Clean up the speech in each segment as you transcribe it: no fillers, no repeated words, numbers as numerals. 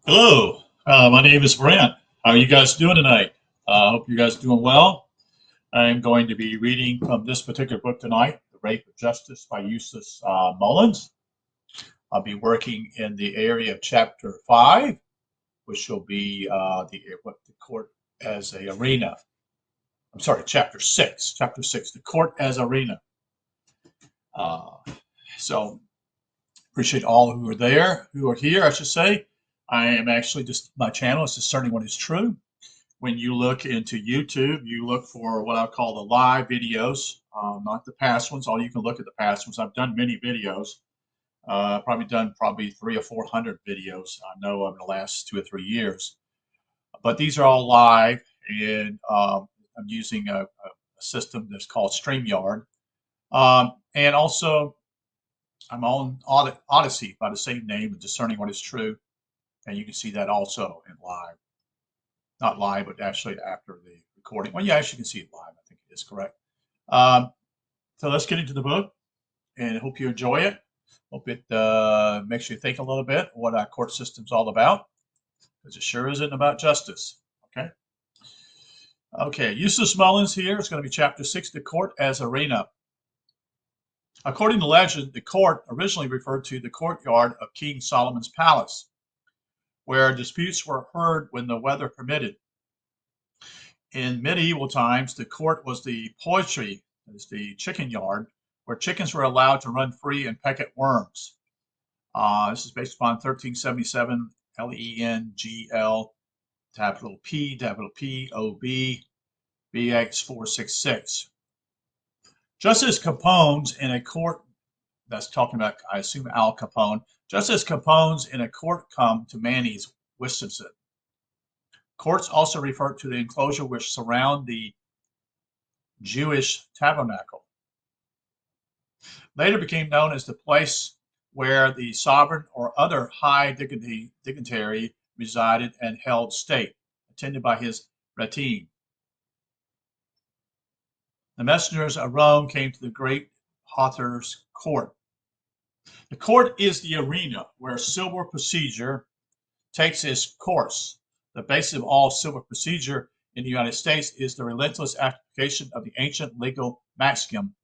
Hello, my name is Brent. How are you guys doing tonight? I hope you guys are doing well. I'm going to be reading from this particular book tonight, The Rape of Justice by Eustace Mullins. I'll be working in the area of chapter 5, which will be what the court as a arena. I'm sorry, chapter 6. Chapter 6, the court as arena. Uh, so appreciate all who are there, who are here, I should say. I am actually just, my channel is Discerning What Is True. When you look into YouTube, you look for what I call the live videos, not the past ones. All you can look at the past ones. I've done many videos. Probably done 300 or 400 videos. I know over the last 2 or 3 years. But these are all live, and I'm using a system that's called StreamYard. And also, I'm on Odyssey by the same name, Discerning What Is True, and you can see that also in live. Not live, but actually after the recording. Well, yeah, actually you can see it live. I think it is correct. So let's get into the book, and I hope you enjoy it. Hope it makes you think a little bit what our court system's all about, because it sure isn't about justice. Okay. Okay. Eustace Mullins here is going to be chapter 6, the court as arena. According to legend, the court originally referred to the courtyard of King Solomon's palace, where disputes were heard when the weather permitted. In medieval times, the court was the poultry, that is the chicken yard, where chickens were allowed to run free and peck at worms. This is based upon 1377 LENGL, capital P, OB, BX 466. Just as Capone's in a court, that's talking about, I assume, Al Capone, just as Capone's in a court come to Manny's Wisconsin. Courts also refer to the enclosure which surround the Jewish tabernacle. Later became known as the place where the sovereign or other high dignitary resided and held state, attended by his retinue. The messengers of Rome came to the great author's court. The court is the arena where civil procedure takes its course. The basis of all civil procedure in the United States is the relentless application of the ancient legal maxim,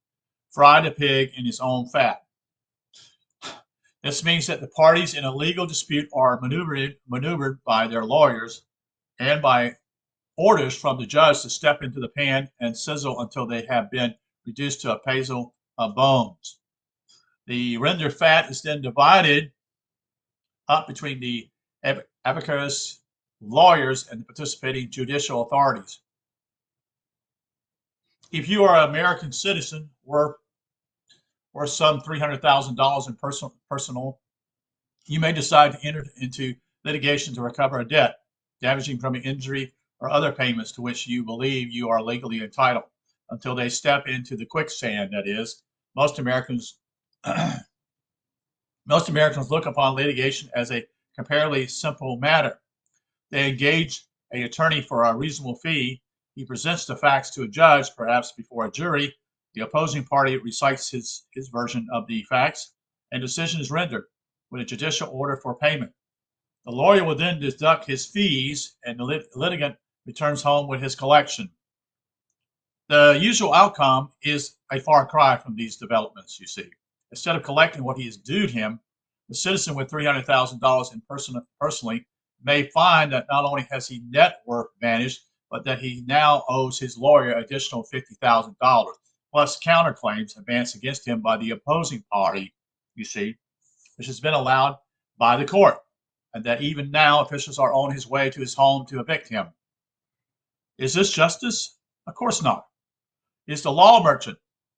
fry the pig in his own fat. This means that the parties in a legal dispute are maneuvered by their lawyers and by orders from the judge to step into the pan and sizzle until they have been reduced to a pastel of bones. The rendered fat is then divided up between the abacus lawyers and the participating judicial authorities. If you are an American citizen worth some $300,000 in personal, you may decide to enter into litigation to recover a debt, damaging from an injury or other payments to which you believe you are legally entitled, until they step into the quicksand. That is, most Americans look upon litigation as a comparatively simple matter. They engage an attorney for a reasonable fee. He presents the facts to a judge, perhaps before a jury. The opposing party recites his version of the facts, and decision is rendered with a judicial order for payment. The lawyer will then deduct his fees, and the litigant returns home with his collection. The usual outcome is a far cry from these developments, you see. Instead of collecting what he is due him, the citizen with $300,000 in personally may find that not only has he net worth vanished, but that he now owes his lawyer additional $50,000, plus counterclaims advanced against him by the opposing party, you see, which has been allowed by the court, and that even now officials are on his way to his home to evict him. Is this justice? Of course not. It's the law merchant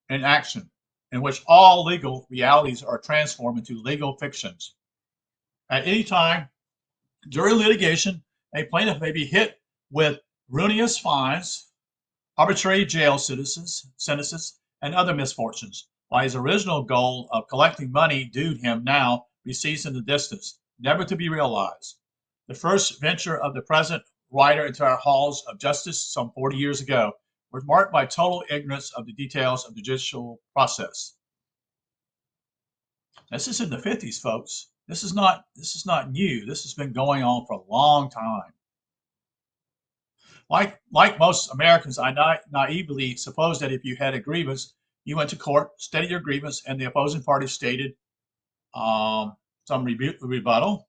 in action, in which all legal realities are transformed into legal fictions. At any time during litigation, a plaintiff may be hit with ruinous fines, arbitrary jail sentences, and other misfortunes, while his original goal of collecting money due him now recedes in the distance, never to be realized. The first venture of the present writer into our halls of justice some 40 years ago was marked by total ignorance of the details of the judicial process. This is in the 50s, folks. This is not new. This has been going on for a long time. Like most Americans, I naively supposed that if you had a grievance, you went to court, stated your grievance, and the opposing party stated some rebuttal.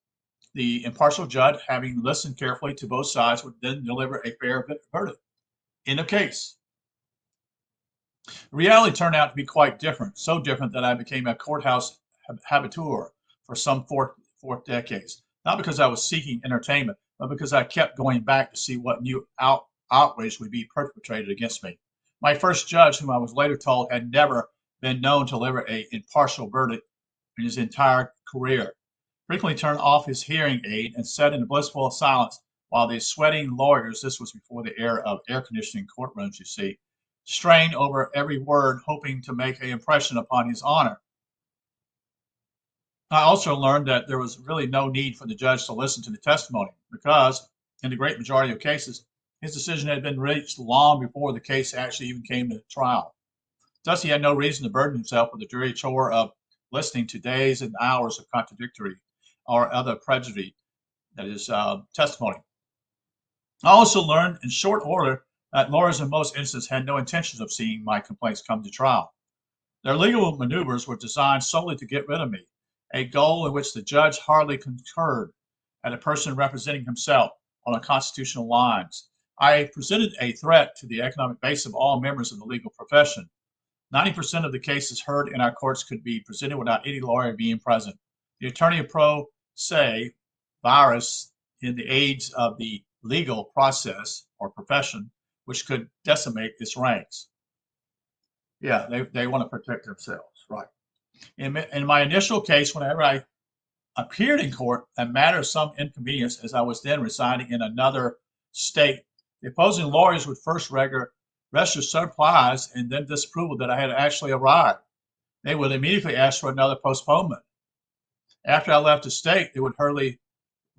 The impartial judge, having listened carefully to both sides, would then deliver a fair verdict in a case. The reality turned out to be quite different, so different that I became a courthouse habitué for some four decades. Not because I was seeking entertainment, but because I kept going back to see what new outrage would be perpetrated against me. My first judge, whom I was later told had never been known to deliver an impartial verdict in his entire career, frequently turned off his hearing aid and sat in a blissful silence while the sweating lawyers, this was before the era of air conditioning courtrooms, you see, strained over every word, hoping to make an impression upon his honor. I also learned that there was really no need for the judge to listen to the testimony because, in the great majority of cases, his decision had been reached long before the case actually even came to trial. Thus, he had no reason to burden himself with the dreary chore of listening to days and hours of contradictory or other prejudice, that is, testimony. I also learned in short order that lawyers in most instances had no intentions of seeing my complaints come to trial. Their legal maneuvers were designed solely to get rid of me, a goal in which the judge hardly concurred, and a person representing himself on constitutional lines. I presented a threat to the economic base of all members of the legal profession. 90% of the cases heard in our courts could be presented without any lawyer being present. The attorney pro se virus in the age of the legal process or profession, which could decimate its ranks. Yeah, they want to protect themselves, right? In my initial case, whenever I appeared in court, a matter of some inconvenience, as I was then residing in another state, the opposing lawyers would first register surprise and then disapproval that I had actually arrived. They would immediately ask for another postponement. After I left the state, they would hurriedly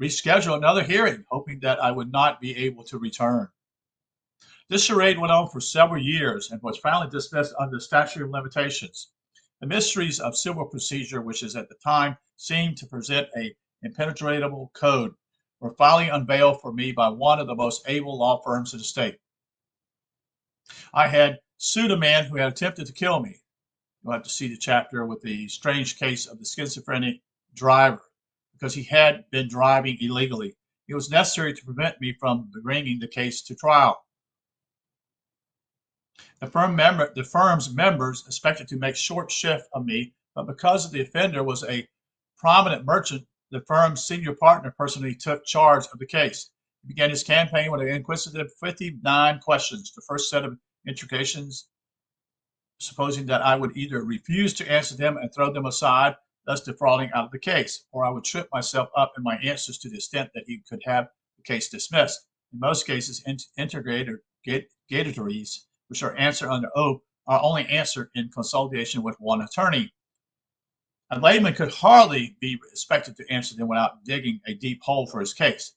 reschedule another hearing, hoping that I would not be able to return. This charade went on for several years and was finally dismissed under the statute of limitations. The mysteries of civil procedure, which is at the time seemed to present an impenetrable code, were finally unveiled for me by one of the most able law firms in the state. I had sued a man who had attempted to kill me. You'll have to see the chapter with the strange case of the schizophrenic driver, because he had been driving illegally. It was necessary to prevent me from bringing the case to trial. The firm's members expected to make short shift of me, but because the offender was a prominent merchant, the firm's senior partner personally took charge of the case. He began his campaign with an inquisitive 59 questions. The first set of interrogations, supposing that I would either refuse to answer them and throw them aside, thus defrauding out of the case, or I would trip myself up in my answers to the extent that he could have the case dismissed. In most cases, interrogatories, which are answered under oath, are only answered in consultation with one attorney. A layman could hardly be expected to answer them without digging a deep hole for his case.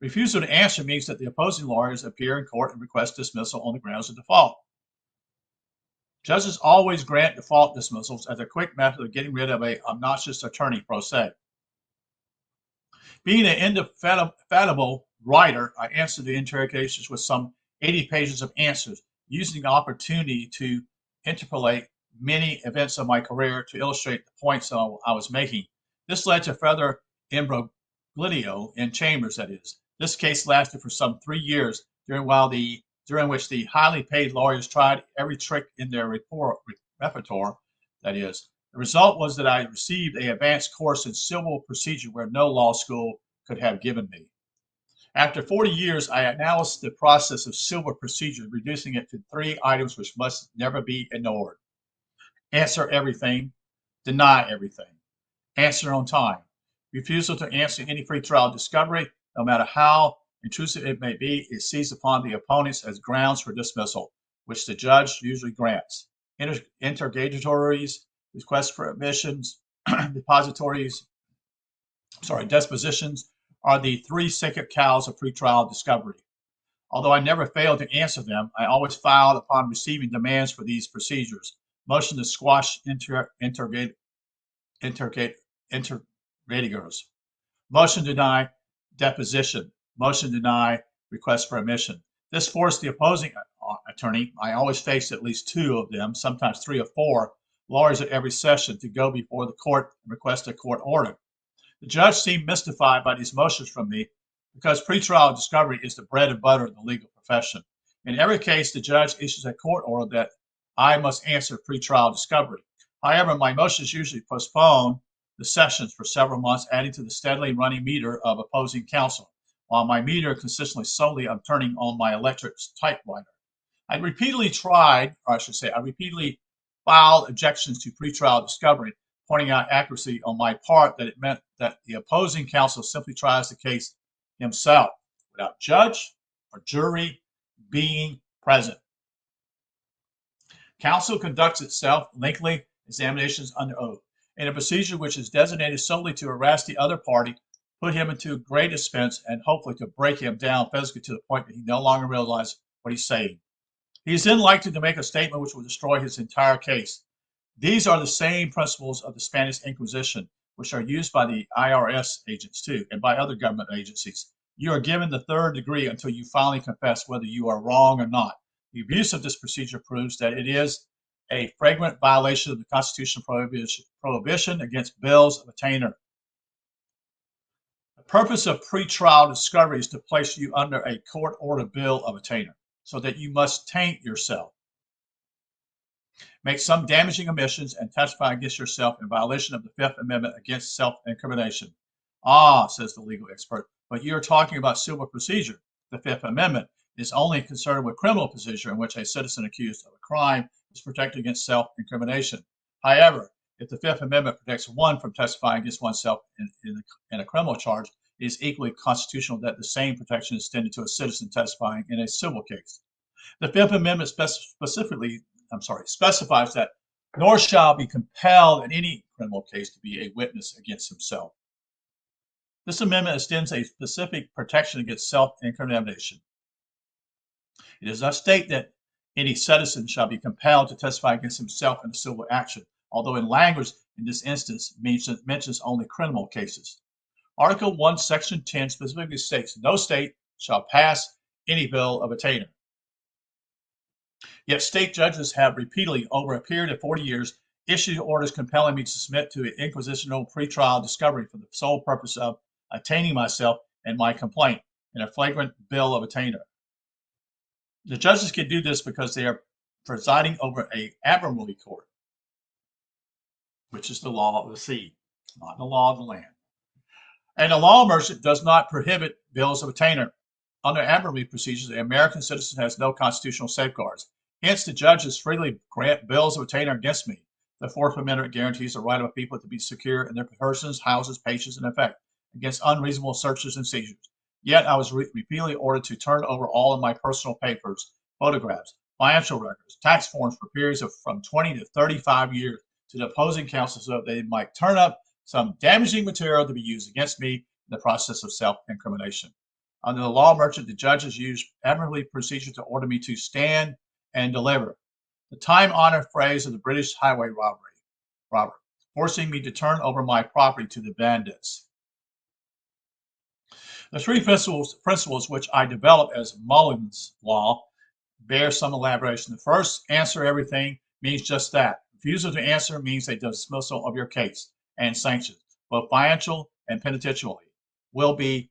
Refusal to answer means that the opposing lawyers appear in court and request dismissal on the grounds of default. Judges always grant default dismissals as a quick method of getting rid of an obnoxious attorney pro se. Being an indefatigable writer, I answered the interrogations with some 80 pages of answers, using the opportunity to interpolate many events of my career to illustrate the points I was making. This led to further imbroglio in chambers, that is. This case lasted for some 3 years, during which the highly paid lawyers tried every trick in their repertoire, that is. The result was that I received an advanced course in civil procedure where no law school could have given me. After 40 years, I announced the process of civil procedure, reducing it to 3 items which must never be ignored. Answer everything, deny everything, answer on time. Refusal to answer any pretrial discovery, no matter how intrusive it may be, is seized upon the opponents as grounds for dismissal, which the judge usually grants. Interrogatories, requests for admissions, dispositions are the 3 sacred cows of pretrial discovery. Although I never failed to answer them, I always filed upon receiving demands for these procedures. Motion to squash interrogatories, Redigers. Motion deny deposition. Motion deny request for admission. This forced the opposing attorney, I always face at least two of them, sometimes three or four lawyers at every session, to go before the court and request a court order. The judge seemed mystified by these motions from me because pretrial discovery is the bread and butter of the legal profession. In every case, the judge issues a court order that I must answer pretrial discovery. However, my motions usually postpone the sessions for several months, adding to the steadily running meter of opposing counsel, while my meter consistently solely I'm turning on my electric typewriter. I repeatedly filed objections to pretrial discovery, pointing out accuracy on my part that it meant that the opposing counsel simply tries the case himself without judge or jury being present. Counsel conducts itself lengthy examinations under oath in a procedure which is designated solely to harass the other party, put him into great expense, and hopefully to break him down physically to the point that he no longer realizes what he's saying. He is then likely to make a statement which will destroy his entire case. These are the same principles of the Spanish Inquisition, which are used by the IRS agents too, and by other government agencies. You are given the third degree until you finally confess whether you are wrong or not. The abuse of this procedure proves that it is a flagrant violation of the constitutional prohibition against bills of attainder. The purpose of pretrial discovery is to place you under a court-ordered bill of attainder, so that you must taint yourself, make some damaging omissions, and testify against yourself in violation of the Fifth Amendment against self-incrimination. Ah, says the legal expert, but you're talking about civil procedure. The Fifth Amendment is only concerned with criminal procedure in which a citizen accused of a crime is protected against self-incrimination. However, if the Fifth Amendment protects one from testifying against oneself in a criminal charge, it is equally constitutional that the same protection is extended to a citizen testifying in a civil case. The Fifth Amendment specifies that nor shall be compelled in any criminal case to be a witness against himself. This amendment extends a specific protection against self-incrimination. It does not state that any citizen shall be compelled to testify against himself in a civil action, although in language in this instance mentions only criminal cases. Article 1, Section 10 specifically states, no state shall pass any bill of attainder. Yet state judges have repeatedly, over a period of 40 years, issued orders compelling me to submit to an inquisitional pretrial discovery for the sole purpose of attaining myself and my complaint in a flagrant bill of attainder. The judges can do this because they are presiding over an admiralty court, which is the law of the sea, not the law of the land. And a law merchant does not prohibit bills of attainder. Under admiralty procedures, an American citizen has no constitutional safeguards. Hence, the judges freely grant bills of attainder against me. The Fourth Amendment guarantees the right of a people to be secure in their persons, houses, patients, and effect against unreasonable searches and seizures. Yet, I was repeatedly ordered to turn over all of my personal papers, photographs, financial records, tax forms for periods of from 20 to 35 years to the opposing counsel so that they might turn up some damaging material to be used against me in the process of self-incrimination. Under the law merchant, the judges use admiralty procedure to order me to stand and deliver. The time-honored phrase of the British highway robber, forcing me to turn over my property to the bandits. The three principles which I developed as Mullins law bear some elaboration. The first, answer everything, means just that. Refusal to answer means a dismissal of your case, and sanctions, both financial and penitentiary, will be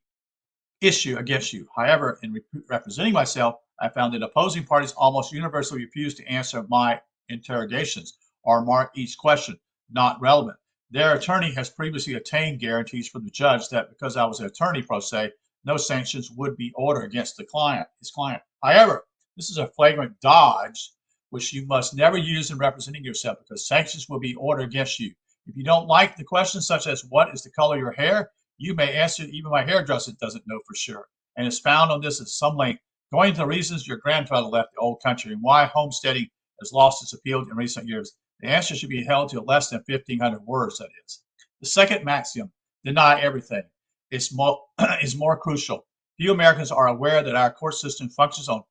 issued against you. However, in representing myself, I found that opposing parties almost universally refused to answer my interrogations or mark each question not relevant. Their attorney has previously obtained guarantees from the judge that because I was an attorney pro se, no sanctions would be ordered against his client. However, this is a flagrant dodge which you must never use in representing yourself because sanctions will be ordered against you. If you don't like the questions such as what is the color of your hair, you may answer even my hairdresser doesn't know for sure, and expound on this at some length, going to the reasons your grandfather left the old country and why homesteading has lost its appeal in recent years. The answer should be held to less than 1,500 words, that is. The second maxim, deny everything, is more crucial. Few Americans are aware that our court system functions on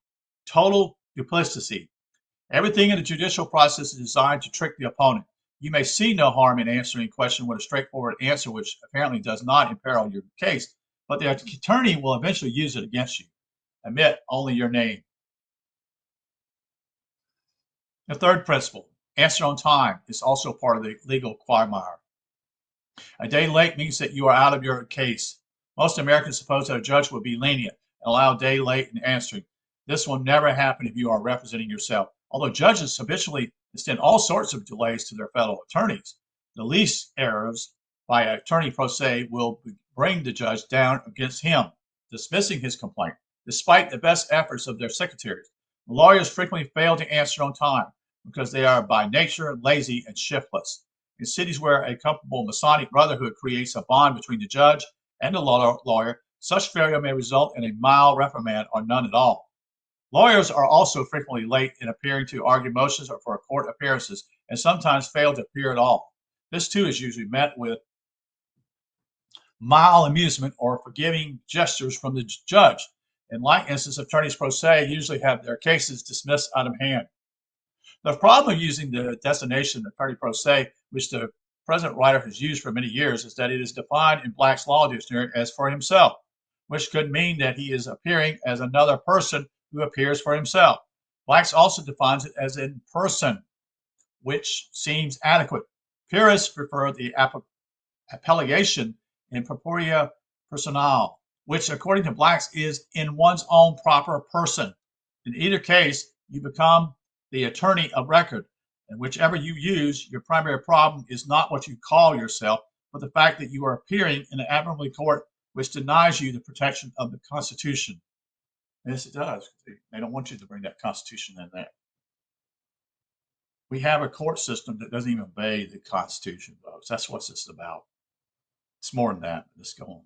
total duplicity. Everything in the judicial process is designed to trick the opponent. You may see no harm in answering a question with a straightforward answer, which apparently does not imperil your case, but the attorney will eventually use it against you. Omit only your name. The third principle, answer on time, is also part of the legal quagmire. A day late means that you are out of your case. Most Americans suppose that a judge will be lenient and allow a day late in answering. This will never happen if you are representing yourself. Although judges habitually extend all sorts of delays to their fellow attorneys, the least errors by an attorney pro se will bring the judge down against him, dismissing his complaint, despite the best efforts of their secretaries. Lawyers frequently fail to answer on time because they are by nature lazy and shiftless. In cities where a comfortable Masonic brotherhood creates a bond between the judge and the lawyer, such failure may result in a mild reprimand or none at all. Lawyers are also frequently late in appearing to argue motions or for court appearances, and sometimes fail to appear at all. This too is usually met with mild amusement or forgiving gestures from the judge. In like instances, attorneys pro se usually have their cases dismissed out of hand. The problem of using the designation attorney pro se, which the present writer has used for many years, is that it is defined in Black's Law Dictionary as for himself, which could mean that he is appearing as another person who appears for himself. Black's also defines it as in person, which seems adequate. Purists prefer the appellation in propria personal, which according to Black's is in one's own proper person. In either case, you become the attorney of record, and whichever you use, your primary problem is not what you call yourself, but the fact that you are appearing in an admiralty court which denies you the protection of the Constitution. Yes, it does. They don't want you to bring that Constitution in there. We have a court system that doesn't even obey the Constitution, folks. That's what it's about. It's more than that. Let's go on.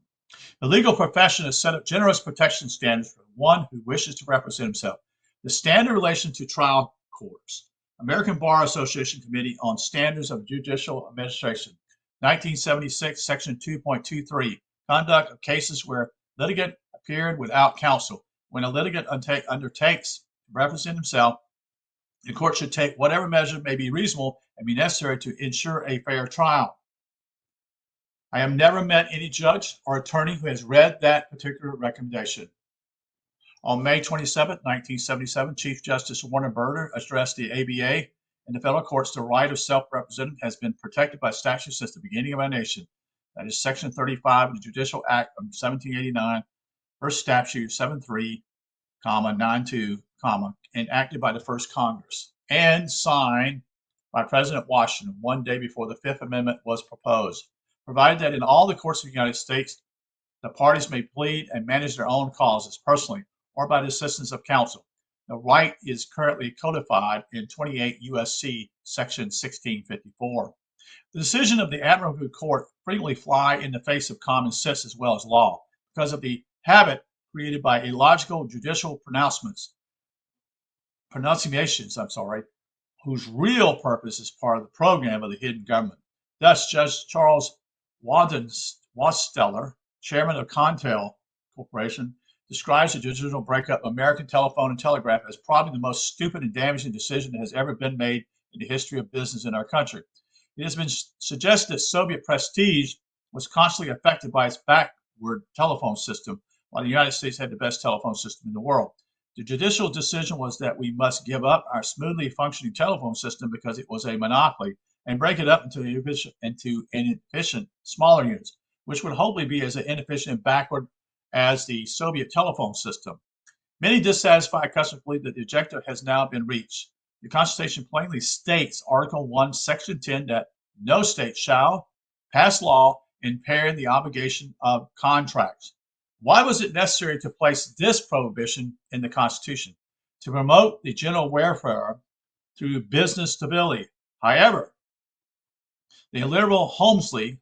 The legal profession has set up generous protection standards for one who wishes to represent himself. The standard relation to trial courts. American Bar Association Committee on Standards of Judicial Administration, 1976, Section 2.23, conduct of cases where litigant appeared without counsel. When a litigant undertakes to represent himself, the court should take whatever measure may be reasonable and be necessary to ensure a fair trial. I have never met any judge or attorney who has read that particular recommendation. On May 27, 1977, Chief Justice Warner Burger addressed the ABA in the federal courts. The right of self-representation has been protected by statute since the beginning of our nation. That is Section 35 of the Judicial Act of 1789, First Statute 73, 92, enacted by the First Congress and signed by President Washington one day before the Fifth Amendment was proposed, provided that in all the courts of the United States, the parties may plead and manage their own causes personally or by the assistance of counsel. The right is currently codified in 28 U.S.C. Section 1654. The decision of the Admiralty Court frequently fly in the face of common sense as well as law because of the habit created by illogical judicial pronunciations, whose real purpose is part of the program of the hidden government. Thus, Judge Charles Wasteller, chairman of Contel Corporation, describes the judicial breakup of American Telephone and Telegraph as probably the most stupid and damaging decision that has ever been made in the history of business in our country. It has been suggested that Soviet prestige was constantly affected by its backward telephone system, while the United States had the best telephone system in the world. The judicial decision was that we must give up our smoothly functioning telephone system because it was a monopoly and break it up into inefficient smaller units, which would hopefully be as inefficient and backward as the Soviet telephone system. Many dissatisfied customers believe that the objective has now been reached. The Constitution plainly states, Article 1, Section 10, that no state shall pass law impairing the obligation of contracts. Why was it necessary to place this prohibition in the Constitution? To promote the general welfare through business stability. However, the liberal Holmesley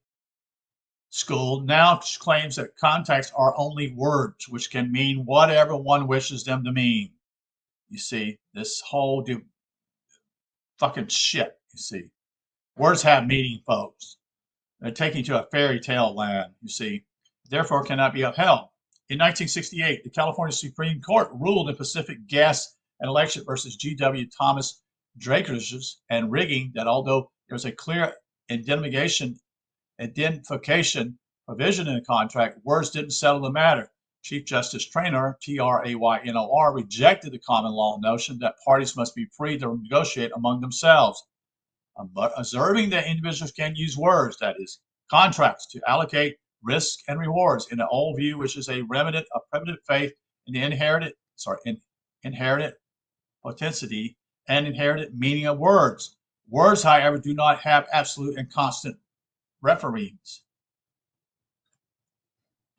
School now claims that contracts are only words, which can mean whatever one wishes them to mean. You see, this whole fucking shit, you see. Words have meaning, folks. They're taking you to a fairy tale land, you see. Therefore, cannot be upheld. In 1968, the California Supreme Court ruled in Pacific Gas and Electric versus G.W. Thomas Drakeridge and rigging that although there was a clear indemnification provision in the contract. Words didn't settle the matter. Chief Justice Traynor, Traynor, rejected the common law notion that parties must be free to negotiate among themselves, observing that individuals can use words, that is, contracts, to allocate risk and rewards in the old view, which is a remnant of primitive faith in the inherited potentiality and inherited meaning of words. Words, however, do not have absolute and constant referees.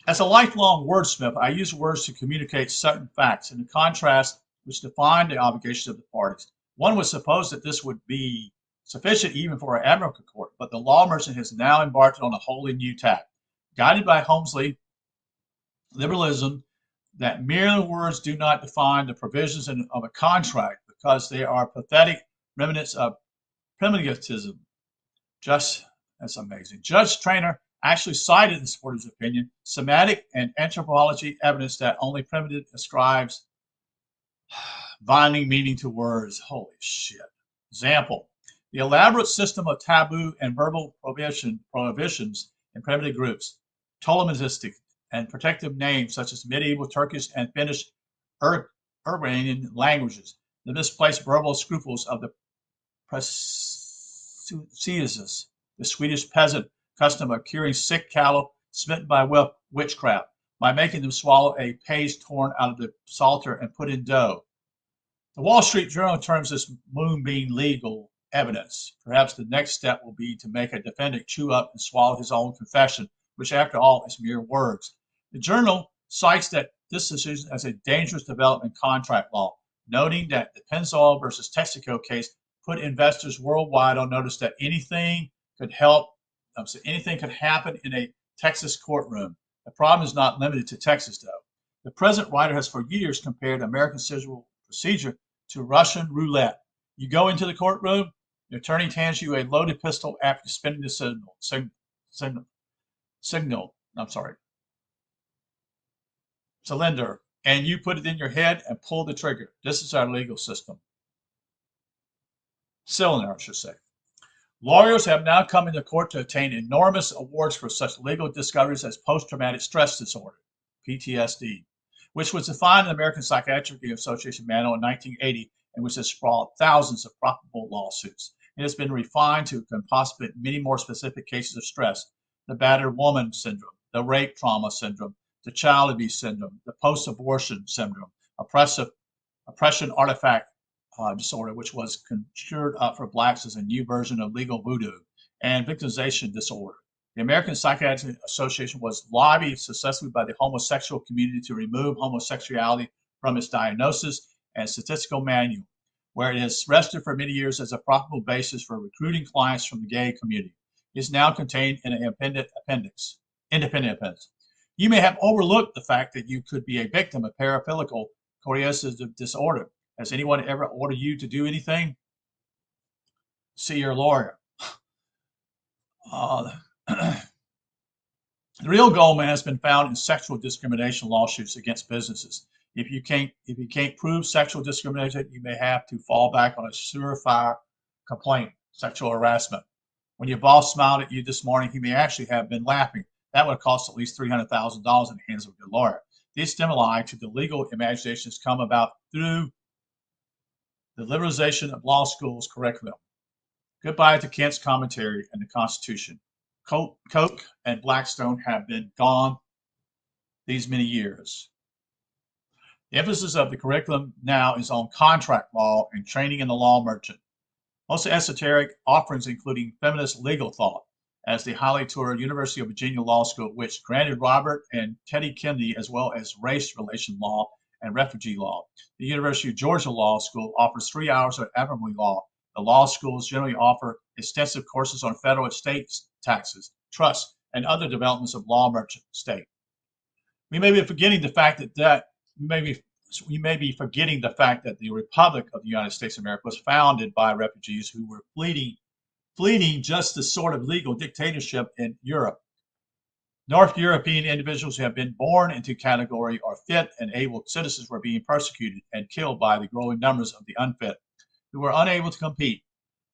As a lifelong wordsmith, I use words to communicate certain facts in the contrast which define the obligations of the parties. One would suppose that this would be sufficient even for an admiralty court, but the law merchant has now embarked on a wholly new tack. Guided by Holmesley liberalism, that mere words do not define the provisions of a contract because they are pathetic remnants of primitivism. That's amazing. Judge Traynor actually cited in support of his opinion semantic and anthropology evidence that only primitive ascribes binding meaning to words. Holy shit. Example, the elaborate system of taboo and verbal prohibitions in primitive groups, totemistic and protective names such as medieval Turkish and Finnish Iranian languages, the misplaced verbal scruples of the Preussians, the Swedish peasant custom of curing sick cattle smitten by witchcraft by making them swallow a page torn out of the psalter and put in dough. The Wall Street Journal terms this moonbeam legal evidence. Perhaps the next step will be to make a defendant chew up and swallow his own confession, which after all is mere words. The journal cites that this decision as a dangerous development in contract law, noting that the Pennzoil versus Texaco case put investors worldwide on notice that anything could happen in a Texas courtroom. The problem is not limited to Texas, though. The present writer has for years compared American civil procedure to Russian roulette. You go into the courtroom, the attorney hands you a loaded pistol after spinning the cylinder, and you put it in your head and pull the trigger. This is our legal system. Cylinder, I should say. Lawyers have now come into court to obtain enormous awards for such legal discoveries as post-traumatic stress disorder, PTSD, which was defined in the American Psychiatric Association Manual in 1980 and which has sprawled thousands of profitable lawsuits. It has been refined to possibly many more specific cases of stress: the battered woman syndrome, the rape trauma syndrome, the child abuse syndrome, the post-abortion syndrome, oppression artifact disorder, which was conjured up for blacks as a new version of legal voodoo, and victimization disorder. The American Psychiatric Association was lobbied successfully by the homosexual community to remove homosexuality from its diagnosis and statistical manual, where it has rested for many years as a profitable basis for recruiting clients from the gay community. It is now contained in an independent appendix. You may have overlooked the fact that you could be a victim of paraphilical coercive disorder. Has anyone ever ordered you to do anything? See your lawyer. The real gold mine has been found in sexual discrimination lawsuits against businesses. If you can't prove sexual discrimination, you may have to fall back on a surefire complaint, sexual harassment. When your boss smiled at you this morning, he may actually have been laughing. That would cost at least $300,000 in the hands of a good lawyer. These stimuli to the legal imaginations come about through the liberalization of law schools curriculum. Goodbye to Kent's commentary and the Constitution. Koch and Blackstone have been gone these many years. The emphasis of the curriculum now is on contract law and training in the law merchant. Most esoteric offerings including feminist legal thought, as the highly touted University of Virginia Law School, which granted Robert and Teddy Kennedy, as well as race relation law and refugee law. The University of Georgia Law School offers 3 hours of admiralty law. The law schools generally offer extensive courses on federal and state taxes, trusts, and other developments of law merchant state. We may be forgetting the fact that the Republic of the United States of America was founded by refugees who were fleeing just the sort of legal dictatorship in Europe. North European individuals who have been born into category are fit and able citizens were being persecuted and killed by the growing numbers of the unfit who were unable to compete.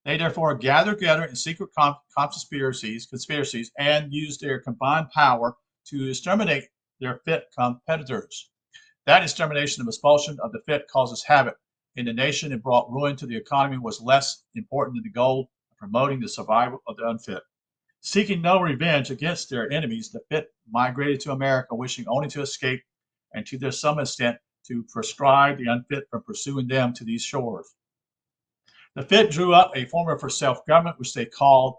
They therefore gathered together in secret conspiracies and used their combined power to exterminate their fit competitors. That extermination and expulsion of the fit causes havoc in the nation and brought ruin to the economy was less important than the goal of promoting the survival of the unfit. Seeking no revenge against their enemies, the fit migrated to America, wishing only to escape and to some extent to proscribe the unfit from pursuing them to these shores. The fit drew up a formula for self-government, which they called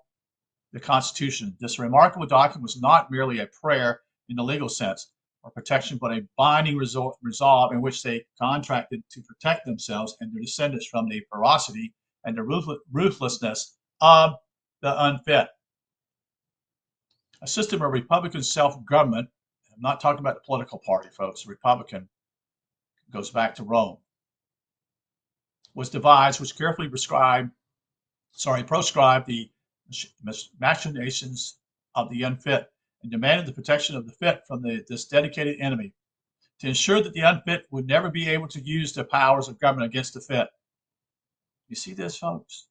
the Constitution. This remarkable document was not merely a prayer in the legal sense or protection, but a binding resolve in which they contracted to protect themselves and their descendants from the ferocity and the ruthlessness of the unfit. A system of Republican self-government, I'm not talking about the political party, folks, Republican goes back to Rome, was devised which carefully proscribed the machinations of the unfit and demanded the protection of the fit from this dedicated enemy to ensure that the unfit would never be able to use the powers of government against the fit. You see this, folks?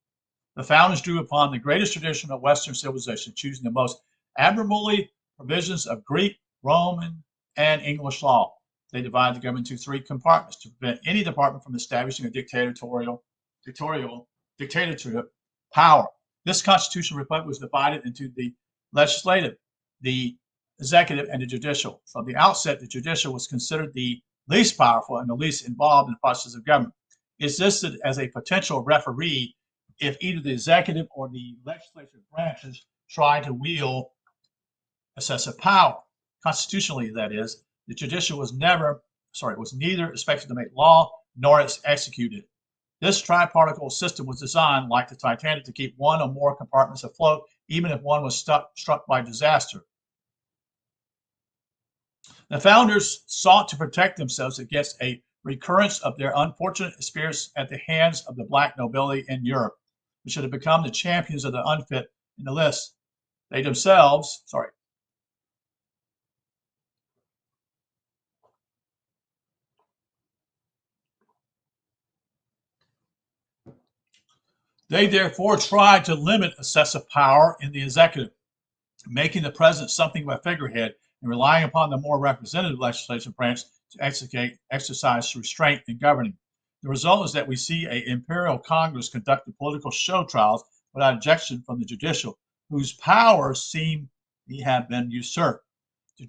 The founders drew upon the greatest tradition of Western civilization, choosing the most admirably provisions of Greek, Roman, and English law. They divided the government into three compartments to prevent any department from establishing a dictatorial power. This constitutional republic was divided into the legislative, the executive, and the judicial. From the outset, the judicial was considered the least powerful and the least involved in the process of government. It existed as a potential referee if either the executive or the legislative branches tried to wield excessive power. Constitutionally, that is, the judicial was neither expected to make law nor execute it. This tripartical system was designed, like the Titanic, to keep one or more compartments afloat, even if one was struck by disaster. The founders sought to protect themselves against a recurrence of their unfortunate experience at the hands of the black nobility in Europe, which had become the champions of the unfit in the list. They themselves, They therefore tried to limit excessive power in the executive, making the president something of a figurehead and relying upon the more representative legislative branch to exercise restraint in governing. The result is that we see an imperial Congress conducting political show trials without objection from the judicial, whose powers seem to have been usurped. The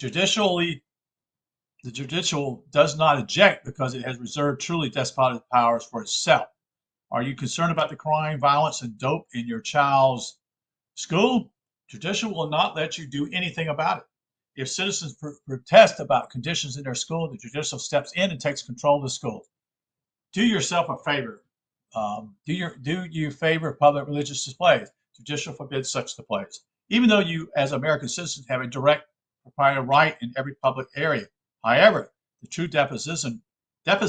judicial does not object because it has reserved truly despotic powers for itself. Are you concerned about the crime, violence, and dope in your child's school? Judicial will not let you do anything about it. If citizens protest about conditions in their school, the judicial steps in and takes control of the school. Do yourself a favor. Do you favor public religious displays? Judicial forbids such displays. Even though you, as American citizens, have a direct proprietary right in every public area. However, the true deposition of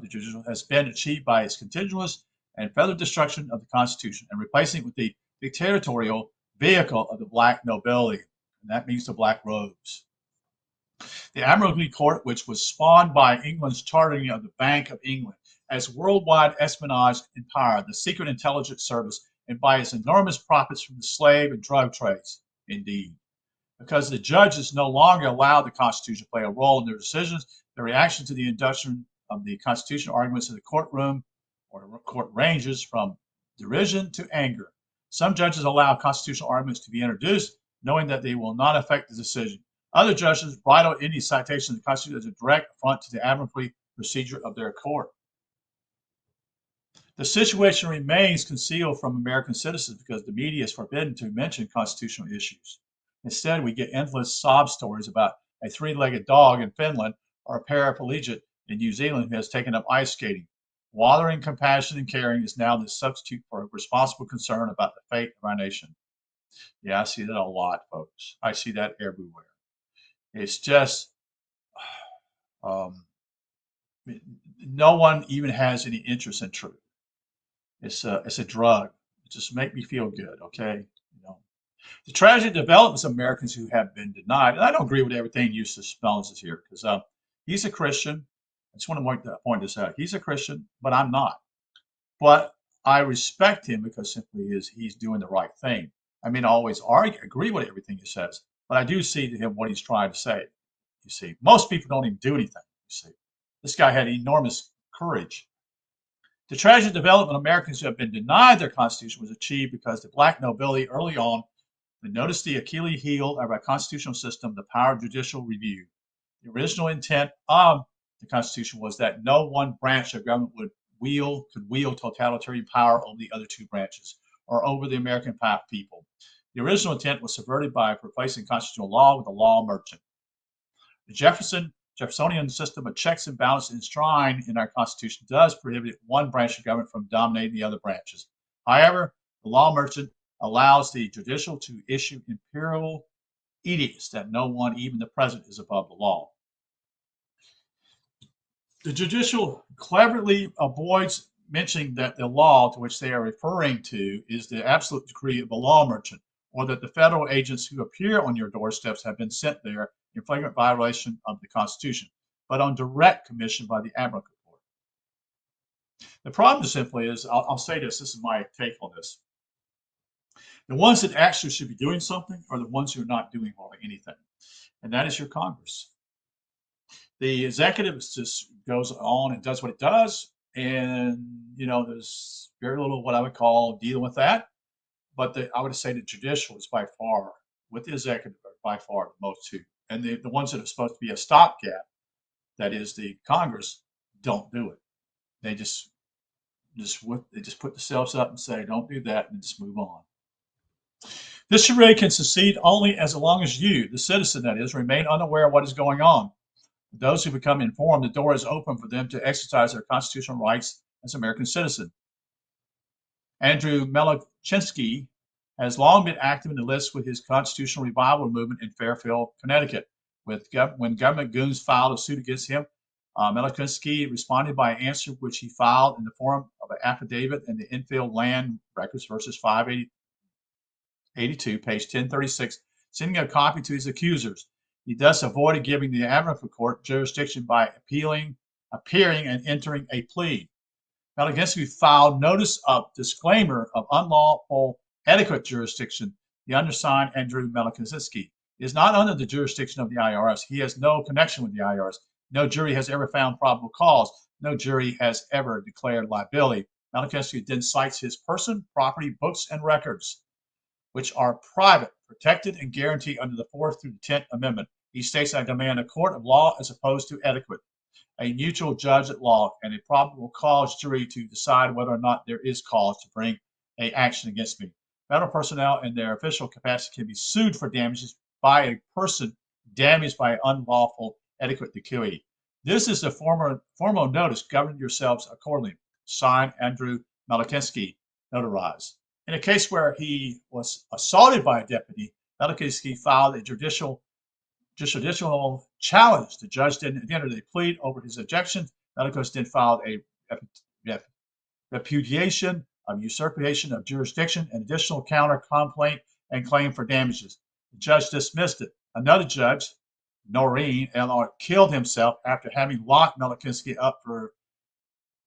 the judicial has been achieved by its continuous and further destruction of the Constitution and replacing it with the dictatorial vehicle of the black nobility, and that means the black robes. The Admiralty Court, which was spawned by England's chartering of the Bank of England as worldwide espionage empire, the secret intelligence service, and by its enormous profits from the slave and drug trades, indeed. Because the judges no longer allowed the Constitution to play a role in their decisions, the reaction to the induction of the constitutional arguments in the courtroom or the court ranges from derision to anger. Some judges allow constitutional arguments to be introduced, knowing that they will not affect the decision. Other judges bridle any citation of the Constitution as a direct affront to the admiralty procedure of their court. The situation remains concealed from American citizens because the media is forbidden to mention constitutional issues. Instead, we get endless sob stories about a three-legged dog in Finland or a paraplegic in New Zealand who has taken up ice skating. Wathering compassion and caring is now the substitute for a responsible concern about the fate of our nation. Yeah, I see that a lot, folks. I see that everywhere. It's just no one even has any interest in truth. It's a drug. It just make me feel good, okay? You know, the tragic developments of Americans who have been denied, and I don't agree with everything Eustace Mullins is here because he's a Christian. I just want to point this out. He's a Christian, but I'm not. But I respect him because simply he's doing the right thing. I mean, I always agree with everything he says, but I do see to him what he's trying to say. You see, most people don't even do anything. You see, this guy had enormous courage. The tragic development of Americans who have been denied their Constitution was achieved because the black nobility early on noticed the Achilles heel of our constitutional system, the power of judicial review. The original intent of the Constitution was that no one branch of government could wield totalitarian power over the other two branches or over the American people. The original intent was subverted by replacing constitutional law with a law merchant. The Jeffersonian system of checks and balances enshrined in our Constitution does prohibit one branch of government from dominating the other branches. However, the law merchant allows the judicial to issue imperial edicts that no one, even the president, is above the law. The judicial cleverly avoids mentioning that the law to which they are referring to is the absolute decree of the law merchant, or that the federal agents who appear on your doorsteps have been sent there in flagrant violation of the Constitution, but on direct commission by the Admiralty Court. The problem simply is, I'll say this is my take on this. The ones that actually should be doing something are the ones who are not doing hardly anything, and that is your Congress. The executive just goes on and does what it does, and there's very little what I would call dealing with that. But I would say the judicial is by far, with the executive, by far the most too. And the ones that are supposed to be a stopgap, that is the Congress, don't do it. They just put themselves up and say, don't do that, and just move on. This charade can succeed only as long as you, the citizen that is, remain unaware of what is going on. For those who become informed, the door is open for them to exercise their constitutional rights as American citizens. Andrew Melchinsky has long been active in the list with his constitutional revival movement in Fairfield, Connecticut. When government goons filed a suit against him, Melchinsky responded by an answer which he filed in the form of an affidavit in the Enfield Land Records versus 582, page 1036, sending a copy to his accusers. He thus avoided giving the Admiralty Court jurisdiction by appearing and entering a plea. Melchinsky filed notice of disclaimer of unlawful adequate jurisdiction. The undersigned Andrew Melchinsky is not under the jurisdiction of the IRS. He has no connection with the IRS. No jury has ever found probable cause. No jury has ever declared liability. Melchinsky then cites his person, property, books, and records, which are private, protected, and guaranteed under the 4th through the 10th Amendment. He states, I demand a court of law as opposed to adequate, a neutral judge at law, and a probable cause jury to decide whether or not there is cause to bring an action against me. Federal personnel in their official capacity can be sued for damages by a person damaged by unlawful adequate decree. This is the formal notice. Govern yourselves accordingly. Signed, Andrew Melchinsky, notarized. In a case where he was assaulted by a deputy, Melchinsky filed a judicial challenge. The judge didn't enter the plea over his objection. Melchinsky then filed a repudiation of usurpation of jurisdiction, an additional counter complaint, and claim for damages. The judge dismissed it. Another judge, Noreen L.R., killed himself after having locked Melchinsky up for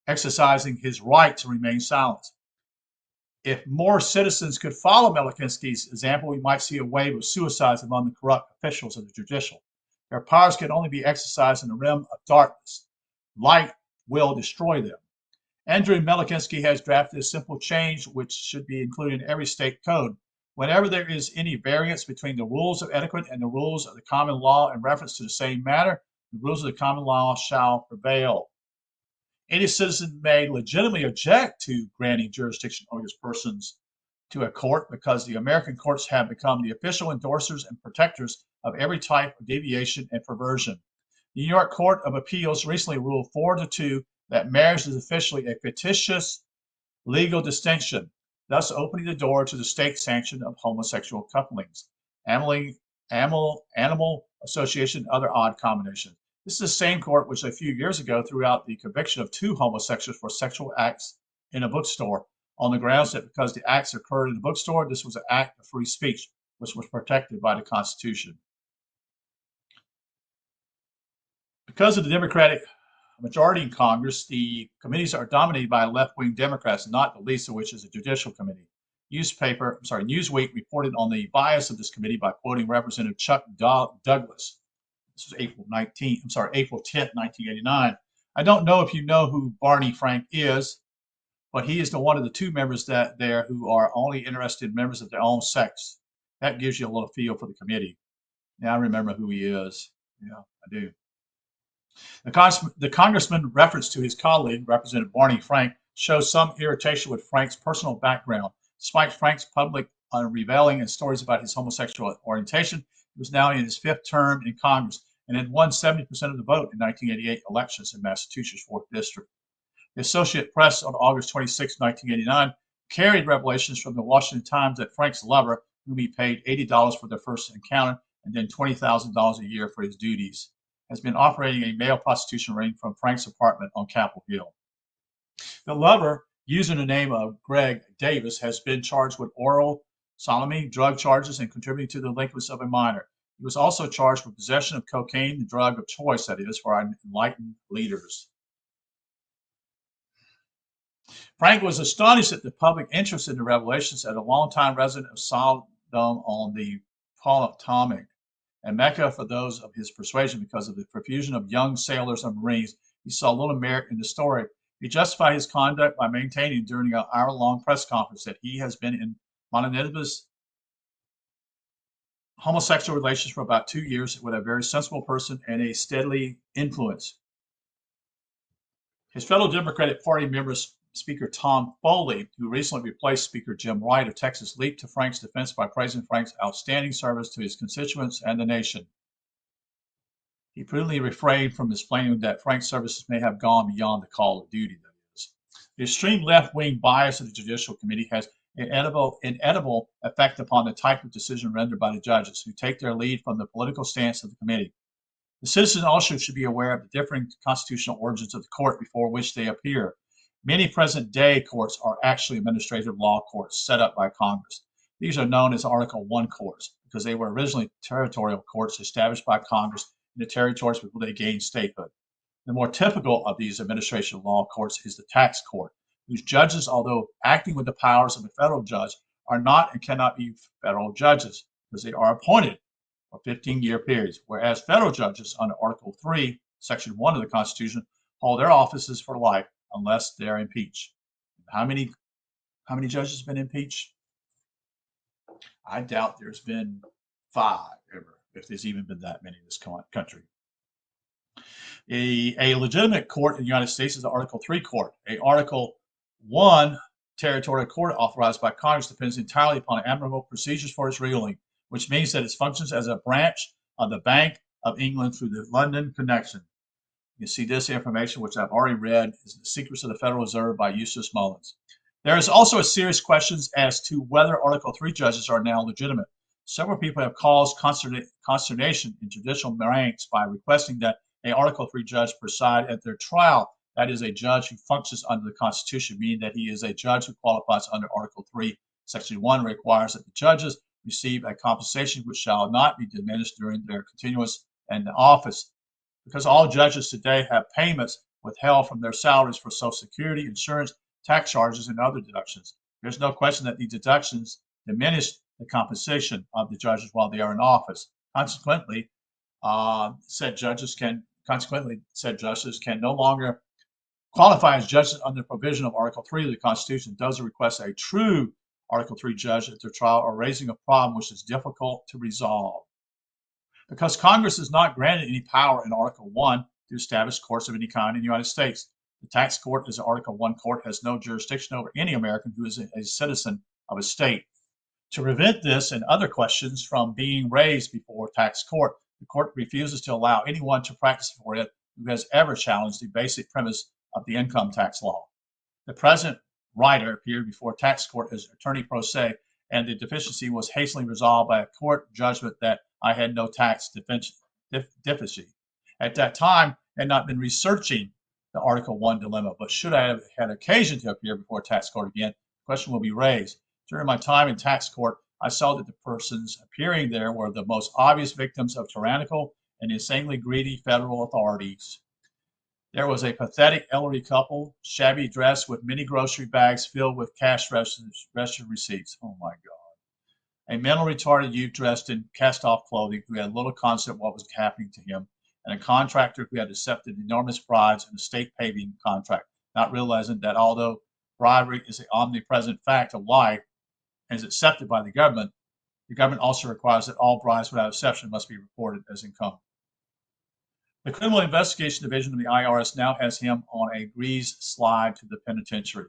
exercising his right to remain silent. If more citizens could follow Melchinsky's example, we might see a wave of suicides among the corrupt officials of the judicial. Their powers can only be exercised in the realm of darkness. Light will destroy them. Andrew Melchinsky has drafted a simple change which should be included in every state code. Whenever there is any variance between the rules of etiquette and the rules of the common law in reference to the same matter, the rules of the common law shall prevail. Any citizen may legitimately object to granting jurisdiction over his persons to a court because the American courts have become the official endorsers and protectors of every type of deviation and perversion. The New York Court of Appeals recently ruled 4-2 that marriage is officially a fictitious legal distinction, thus opening the door to the state sanction of homosexual couplings, animal association, and other odd combinations. This is the same court which a few years ago threw out the conviction of 2 homosexuals for sexual acts in a bookstore on the grounds that because the acts occurred in the bookstore, this was an act of free speech, which was protected by the Constitution. Because of the Democratic majority in Congress, the committees are dominated by left-wing Democrats, not the least of which is the Judicial Committee. Newsweek reported on the bias of this committee by quoting Representative Chuck Douglas. This was April 10th, 1989. I don't know if you know who Barney Frank is, but he is one of the two members there who are only interested in members of their own sex. That gives you a little feel for the committee. Now I remember who he is. Yeah, I do. The congressman reference to his colleague, Representative Barney Frank, shows some irritation with Frank's personal background. Despite Frank's public revealing and stories about his homosexual orientation, he was now in his 5th term in Congress and had won 70% of the vote in 1988 elections in Massachusetts' 4th District. The Associated Press on August 26, 1989, carried revelations from the Washington Times that Frank's lover, whom he paid $80 for their first encounter and then $20,000 a year for his duties, has been operating a male prostitution ring from Frank's apartment on Capitol Hill. The lover, using the name of Greg Davis, has been charged with oral sodomy, drug charges, and contributing to the delinquency of a minor. He was also charged with possession of cocaine, the drug of choice, that is, for our enlightened leaders. Frank was astonished at the public interest in the revelations as a longtime resident of Sodom on the Potomac, and Mecca for those of his persuasion. Because of the profusion of young sailors and Marines, he saw little merit in the story. He justified his conduct by maintaining during an hour-long press conference that he has been in monogamous homosexual relations for about 2 years with a very sensible person and a steadily influence. His fellow Democratic Party member, Speaker Tom Foley, who recently replaced Speaker Jim Wright of Texas, leaped to Frank's defense by praising Frank's outstanding service to his constituents and the nation. He prudently refrained from explaining that Frank's services may have gone beyond the call of duty, that is. The extreme left-wing bias of the Judicial Committee has an inedible effect upon the type of decision rendered by the judges, who take their lead from the political stance of the committee. The citizens also should be aware of the differing constitutional origins of the court before which they appear. Many present-day courts are actually administrative law courts set up by Congress. These are known as Article I courts because they were originally territorial courts established by Congress in the territories before they gained statehood. The more typical of these administrative law courts is the tax court, whose judges, although acting with the powers of a federal judge, are not and cannot be federal judges because they are appointed for 15-year periods, whereas federal judges under Article 3, Section 1 of the Constitution, hold their offices for life unless they're impeached. How many judges have been impeached? I doubt there's been 5 ever, if there's even been that many in this country. A legitimate court in the United States is the Article 3 court. A Article 1 territorial court authorized by Congress depends entirely upon admirable procedures for its ruling, which means that it functions as a branch of the Bank of England through the London connection. You see this information, which I've already read, is The Secrets of the Federal Reserve by Eustace Mullins. There is also a serious question as to whether Article 3 judges are now legitimate. Several people have caused consternation in judicial ranks by requesting that an Article 3 judge preside at their trial. That is, a judge who functions under the Constitution, meaning that he is a judge who qualifies under Article 3. Section 1 requires that the judges receive a compensation which shall not be diminished during their continuance in the office. Because all judges today have payments withheld from their salaries for Social Security, insurance, tax charges, and other deductions. There's no question that these deductions diminish the compensation of the judges while they are in office. Consequently, said judges can no longer qualify as judges under the provision of Article 3 of the Constitution. Those who request a true Article 3 judge at their trial are raising a problem which is difficult to resolve. Because Congress is not granted any power in Article 1 to establish courts of any kind in the United States. The tax court, as an Article 1 court, has no jurisdiction over any American who is a citizen of a state. To prevent this and other questions from being raised before tax court, the court refuses to allow anyone to practice for it who has ever challenged the basic premise of the income tax law. The present writer appeared before tax court as attorney pro se, and the deficiency was hastily resolved by a court judgment that I had no tax deficiency. At that time, I had not been researching the Article 1 dilemma, but should I have had occasion to appear before tax court again, the question will be raised. During my time in tax court, I saw that the persons appearing there were the most obvious victims of tyrannical and insanely greedy federal authorities. There was a pathetic elderly couple, shabby dressed with many grocery bags filled with cash register receipts. Oh my God. A mentally retarded youth dressed in cast off clothing who had little concept of what was happening to him, and a contractor who had accepted enormous bribes in a state paving contract, not realizing that although bribery is an omnipresent fact of life and is accepted by the government also requires that all bribes without exception must be reported as income. The Criminal Investigation Division of the IRS now has him on a greased slide to the penitentiary.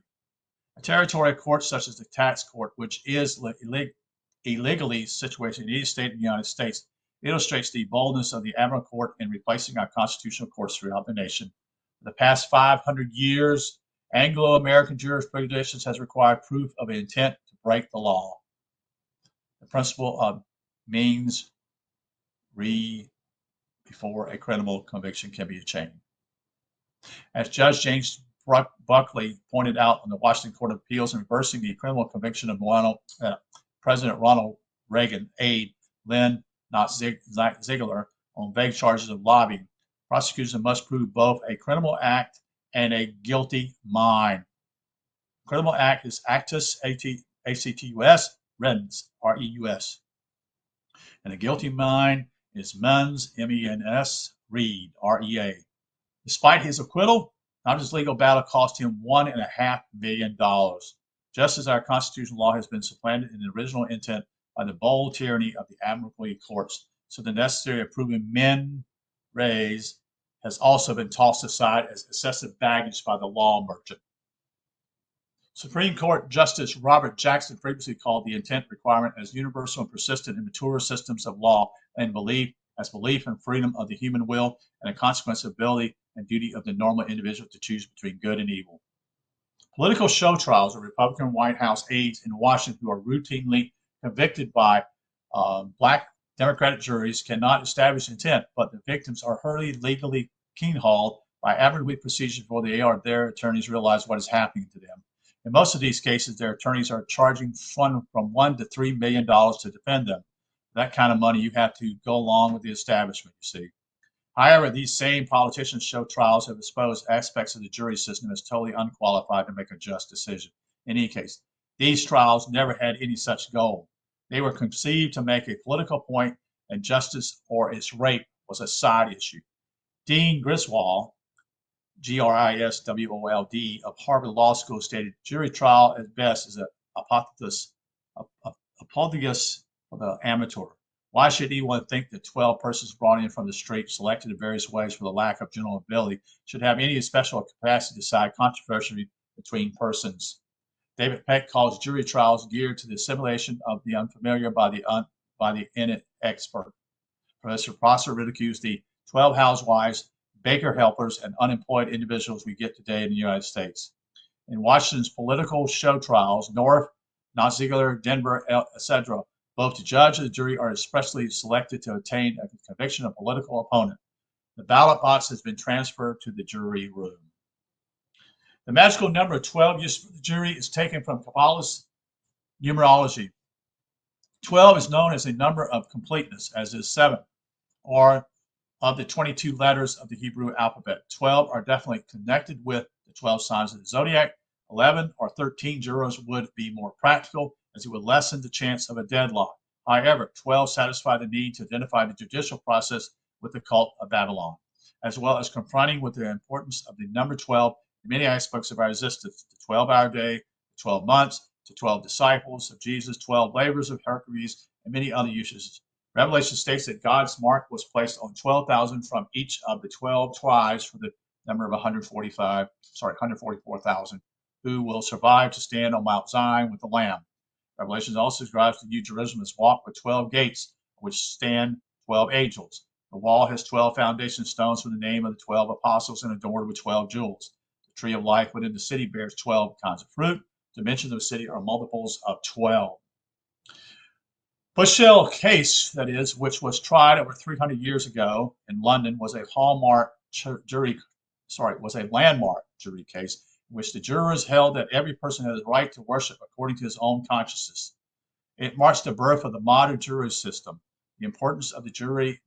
A territorial court such as the tax court, which is illegally situated in any state in the United States, illustrates the boldness of the Admiral Court in replacing our constitutional courts throughout the nation. For the past 500 years, Anglo-American jurisprudence has required proof of intent to break the law. The principle of means before a criminal conviction can be achieved. As Judge James Buckley pointed out on the Washington Court of Appeals in reversing the criminal conviction of President Ronald Reagan aide Lynn Ziegler on vague charges of lobbying, prosecution must prove both a criminal act and a guilty mind. Criminal act is actus, A-C-T-U-S, reddens, R-E-U-S. And a guilty mind is mens, M-E-N-S, read, R-E-A. Despite his acquittal, not his legal battle cost him $1.5 million. Just as our constitutional law has been supplanted in the original intent by the bold tyranny of the admiralty courts, so the necessary approving men res has also been tossed aside as excessive baggage by the law merchant. Supreme Court Justice Robert Jackson previously called the intent requirement as universal and persistent in mature systems of law and belief and freedom of the human will and a consequence of ability and duty of the normal individual to choose between good and evil. Political show trials of Republican White House aides in Washington who are routinely convicted by black Democratic juries cannot establish intent, but the victims are hurriedly legally keyhauled by admiralty procedure before their attorneys realize what is happening to them. In most of these cases, their attorneys are charging from $1 to $3 million to defend them. That kind of money, you have to go along with the establishment, you see. However, these same politicians show trials have exposed aspects of the jury system as totally unqualified to make a just decision. In any case, these trials never had any such goal. They were conceived to make a political point, and justice or its rape was a side issue. Dean Griswold, Griswold of Harvard Law School stated, jury trial at best is an apotheosis for the amateur. Why should anyone think that 12 persons brought in from the street, selected in various ways for the lack of general ability, should have any special capacity to decide controversy between persons? David Peck calls jury trials geared to the assimilation of the unfamiliar by the inexpert. Professor Prosser ridicules the 12 housewives, baker helpers, and unemployed individuals we get today in the United States. In Washington's political show trials, North, Ziegler, Denver, etc., both the judge and the jury are expressly selected to obtain a conviction of a political opponent. The ballot box has been transferred to the jury room. The magical number of 12 used for the jury is taken from Kabbalist numerology. 12 is known as a number of completeness, as is 7, or of the 22 letters of the Hebrew alphabet. 12 are definitely connected with the 12 signs of the zodiac. 11 or 13 jurors would be more practical, as it would lessen the chance of a deadlock. However, 12 satisfy the need to identify the judicial process with the cult of Babylon, as well as confronting with the importance of the number 12 in many aspects of our existence, the 12-hour day, the 12 months, the 12 disciples of Jesus, 12 labors of Hercules, and many other usages. Revelation states that God's mark was placed on 12,000 from each of the 12 tribes for the number of 144,000 who will survive to stand on Mount Zion with the Lamb. Revelation also describes the New Jerusalem as walk with 12 gates, which stand 12 angels. The wall has 12 foundation stones for the name of the 12 apostles and adorned with 12 jewels. The tree of life within the city bears 12 kinds of fruit. Dimensions of the city are multiples of 12. Bushell case, that is, which was tried over 300 years ago in London, was a landmark jury case in which the jurors held that every person has a right to worship according to his own consciousness. It marks the birth of the modern jury system. The importance of the jury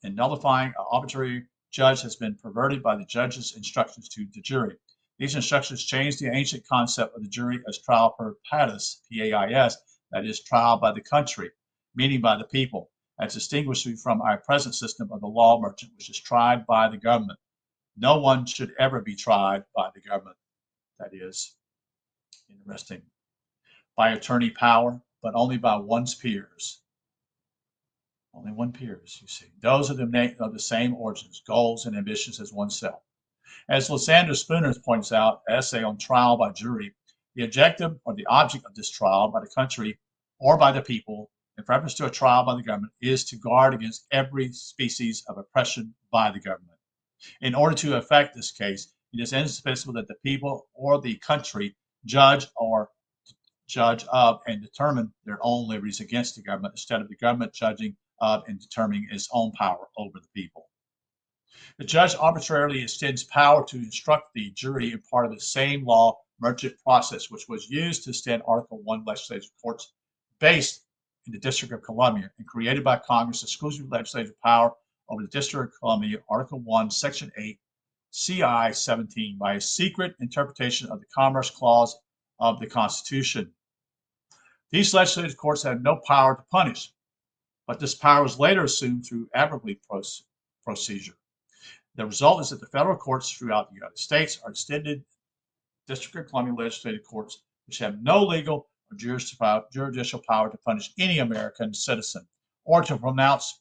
in nullifying arbitrary judge has been perverted by the judge's instructions to the jury. These instructions change the ancient concept of the jury as trial per patus, P-A-I-S, that is, trial by the country, meaning by the people, as distinguished from our present system of the law merchant, which is tried by the government. No one should ever be tried by the government. That is interesting. By attorney power, but only by one's peers. Only one peers, you see. Those of the same origins, goals, and ambitions as oneself. As Lysander Spooner points out, an essay on trial by jury, the objective or the object of this trial by the country or by the people, in reference to a trial by the government, is to guard against every species of oppression by the government. In order to effect this case, it is indispensable that the people or the country judge of and determine their own liberties against the government instead of the government judging of and determining its own power over the people. The judge arbitrarily extends power to instruct the jury in part of the same law merchant process which was used to extend Article I legislative courts based in the District of Columbia and created by Congress exclusive legislative power over the District of Columbia, Article 1, Section 8, CI 17, by a secret interpretation of the Commerce Clause of the Constitution. These legislative courts had no power to punish, but this power was later assumed through Aberley procedure. The result is that the federal courts throughout the United States are extended District of Columbia legislative courts, which have no legal or judicial power to punish any American citizen or to pronounce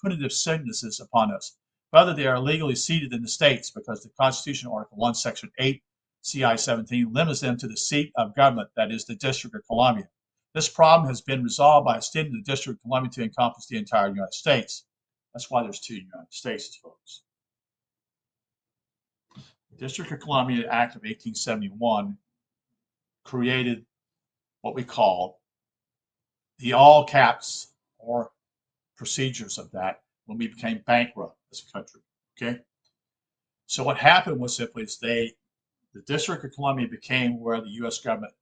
punitive sentences upon us. Rather, they are legally seated in the states because the Constitution, Article 1, Section 8, CI 17, limits them to the seat of government, that is, the District of Columbia. This problem has been resolved by extending the District of Columbia to encompass the entire United States. That's why there's two United States, folks. The District of Columbia Act of 1871 created what we call the all caps or procedures of that when we became bankrupt as a country. Okay, so what happened was simply the District of Columbia became where the U.S. government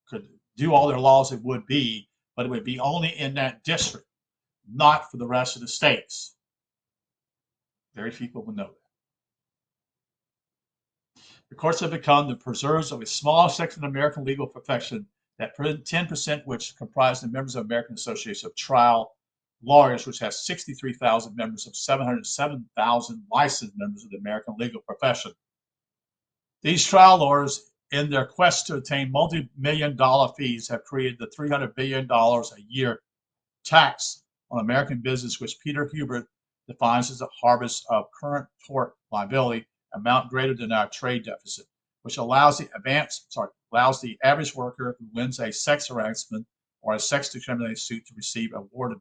could do all their laws it would be, but it would be only in that district, not for the rest of the states. Very few people would know that. The courts have become the preserves of a small section of American legal profession, that 10% which comprise the members of the American Association of Trial Lawyers, which has 63,000 members of 707,000 licensed members of the American legal profession. These trial lawyers, in their quest to attain multi-million-dollar fees, have created the $300 billion a year tax on American business, which Peter Hubert defines as a harvest of current tort liability, amount greater than our trade deficit, which allows the average worker who wins a sex harassment or a sex discrimination suit to receive awarded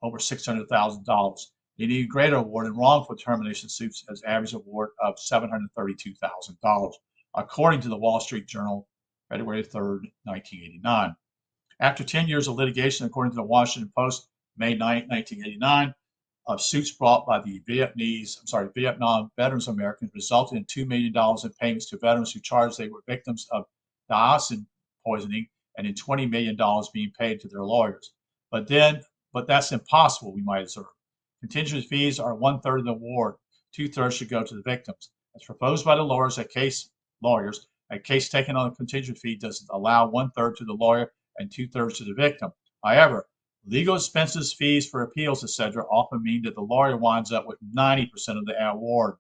over $600,000. They need a greater award in wrongful termination suits as average award of $732,000, according to the Wall Street Journal, February 3rd, 1989. After 10 years of litigation, according to the Washington Post, May 9, 1989, of suits brought by the Vietnam Veterans Americans resulted in $2 million in payments to veterans who charged they were victims of dioxin poisoning and in $20 million being paid to their lawyers. But that's impossible, we might observe. Contingency fees are 1/3 of the award. 2/3 should go to the victims. As proposed by the lawyers, a case taken on a contingent fee doesn't allow 1/3 to the lawyer and 2/3 to the victim. However, legal expenses, fees for appeals, etc., often mean that the lawyer winds up with 90% of the award.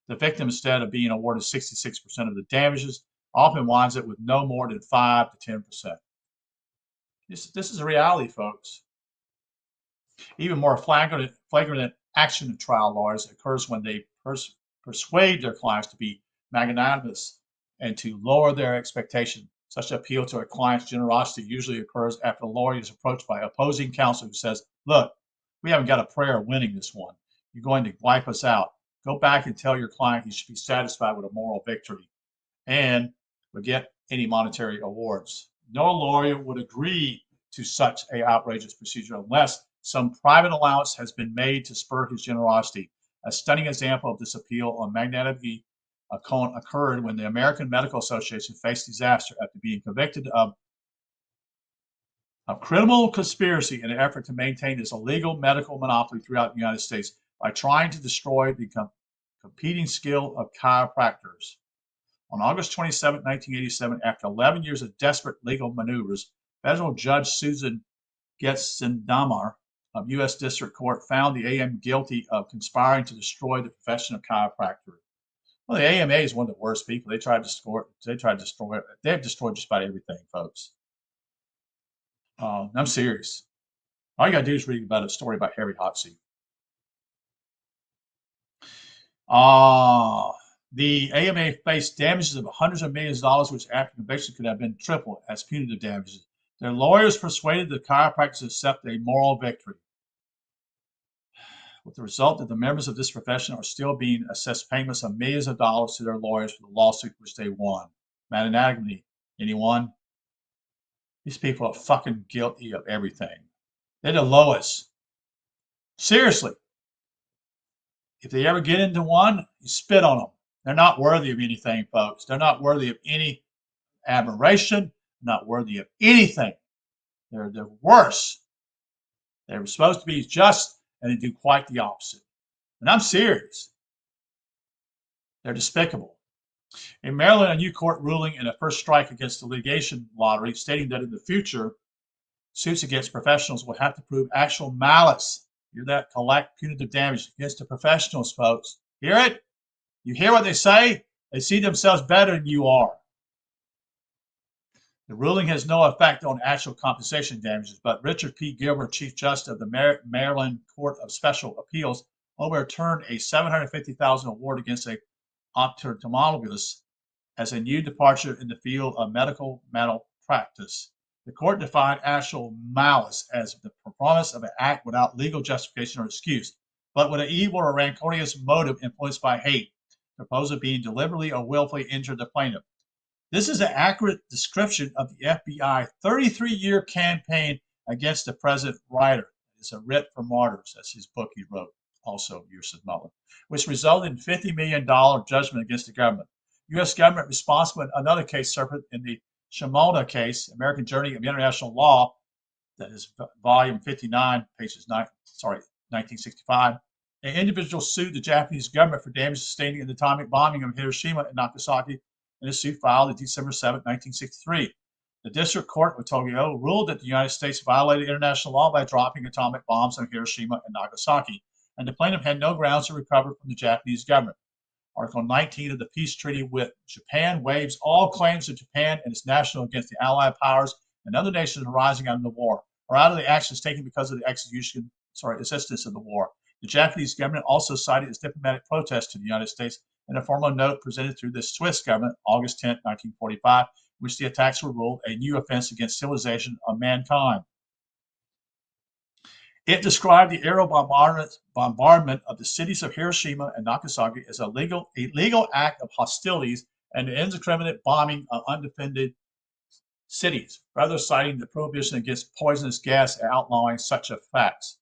The victim, instead of being awarded 66% of the damages, often winds up with no more than 5 to 10%. This is a reality, folks. Even more flagrant action of trial lawyers occurs when they persuade their clients to be magnanimous and to lower their expectation. Such appeal to a client's generosity usually occurs after the lawyer is approached by opposing counsel who says, "Look, we haven't got a prayer of winning this one. You're going to wipe us out. Go back and tell your client he should be satisfied with a moral victory and forget any monetary awards." No lawyer would agree to such an outrageous procedure unless some private allowance has been made to spur his generosity. A stunning example of this appeal on magnanimity occurred when the American Medical Association faced disaster after being convicted of criminal conspiracy in an effort to maintain its illegal medical monopoly throughout the United States by trying to destroy the competing skill of chiropractors. On August 27, 1987, after 11 years of desperate legal maneuvers, federal judge Susan Getzendamar of U.S. District Court found the AM guilty of conspiring to destroy the profession of chiropractor. Well, the AMA is one of the worst people. They tried to destroy it. They have destroyed just about everything, folks. I'm serious. All you got to do is read about a story about Harry Hotsey. The AMA faced damages of hundreds of millions of dollars, which after conviction could have been triple as punitive damages. Their lawyers persuaded the chiropractors to accept a moral victory, with the result that the members of this profession are still being assessed payments of millions of dollars to their lawyers for the lawsuit which they won. Mathematically, anyone? These people are fucking guilty of everything. They're the lowest. Seriously. If they ever get into one, you spit on them. They're not worthy of anything, folks. They're not worthy of any admiration, not worthy of anything. They're the worst. They're supposed to be just, and they do quite the opposite. And I'm serious. They're despicable. In Maryland, a new court ruling in a first strike against the litigation lottery, stating that in the future, suits against professionals will have to prove actual malice. Hear that? Collect punitive damage against the professionals, folks. Hear it? You hear what they say? They see themselves better than you are. The ruling has no effect on actual compensation damages, but Richard P. Gilbert, Chief Justice of the Maryland Court of Special Appeals, overturned a $750,000 award against a ophthalmologist as a new departure in the field of medical malpractice. The court defined actual malice as the performance of an act without legal justification or excuse, but with an evil or rancorous motive influenced by hate, the proposal being deliberately or willfully injured the plaintiff. This is an accurate description of the FBI 33-year campaign against the President Ryder. It's a writ for martyrs. That's his book he wrote, also, Yusuf Mullen, which resulted in $50 million judgment against the government. U.S. government responsible in another case surfaced in the Shimoda case, American Journey of International Law, that is volume 59, pages 1965. An individual sued the Japanese government for damage sustained in the atomic bombing of Hiroshima and Nagasaki in a suit filed on December 7, 1963. The district court of Tokyo ruled that the United States violated international law by dropping atomic bombs on Hiroshima and Nagasaki, and the plaintiff had no grounds to recover from the Japanese government. Article 19 of the peace treaty with Japan waives all claims of Japan and its national against the Allied powers and other nations arising out of the war, or out of the actions taken because of the assistance of the war. The Japanese government also cited its diplomatic protest to the United States in a formal note presented through the Swiss government, August 10, 1945, in which the attacks were ruled a new offense against civilization of mankind. It described the aerial bombardment of the cities of Hiroshima and Nagasaki as a legal act of hostilities and the indiscriminate bombing of undefended cities, rather citing the prohibition against poisonous gas and outlawing such effects.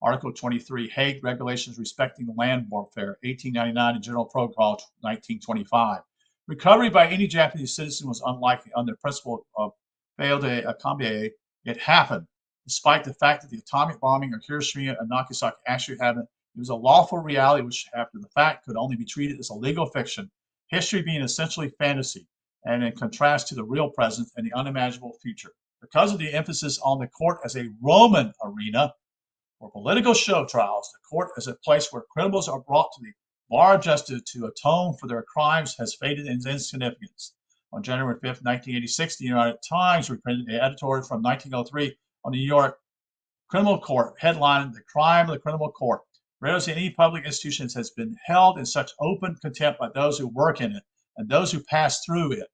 Article 23, Hague Regulations Respecting Land Warfare, 1899, and General Protocol, 1925. Recovery by any Japanese citizen was unlikely under the principle of fail de accombe. It happened, despite the fact that the atomic bombing of Hiroshima and Nagasaki actually happened. It was a lawful reality which, after the fact, could only be treated as a legal fiction, history being essentially fantasy, and in contrast to the real present and the unimaginable future. Because of the emphasis on the court as a Roman arena, for political show trials, the court is a place where criminals are brought to the bar of justice to atone for their crimes has faded in insignificance. On January 5, 1986, the United Times reprinted an editorial from 1903 on the New York Criminal Court, headlining The Crime of the Criminal Court. Rarely any public institution has been held in such open contempt by those who work in it and those who pass through it.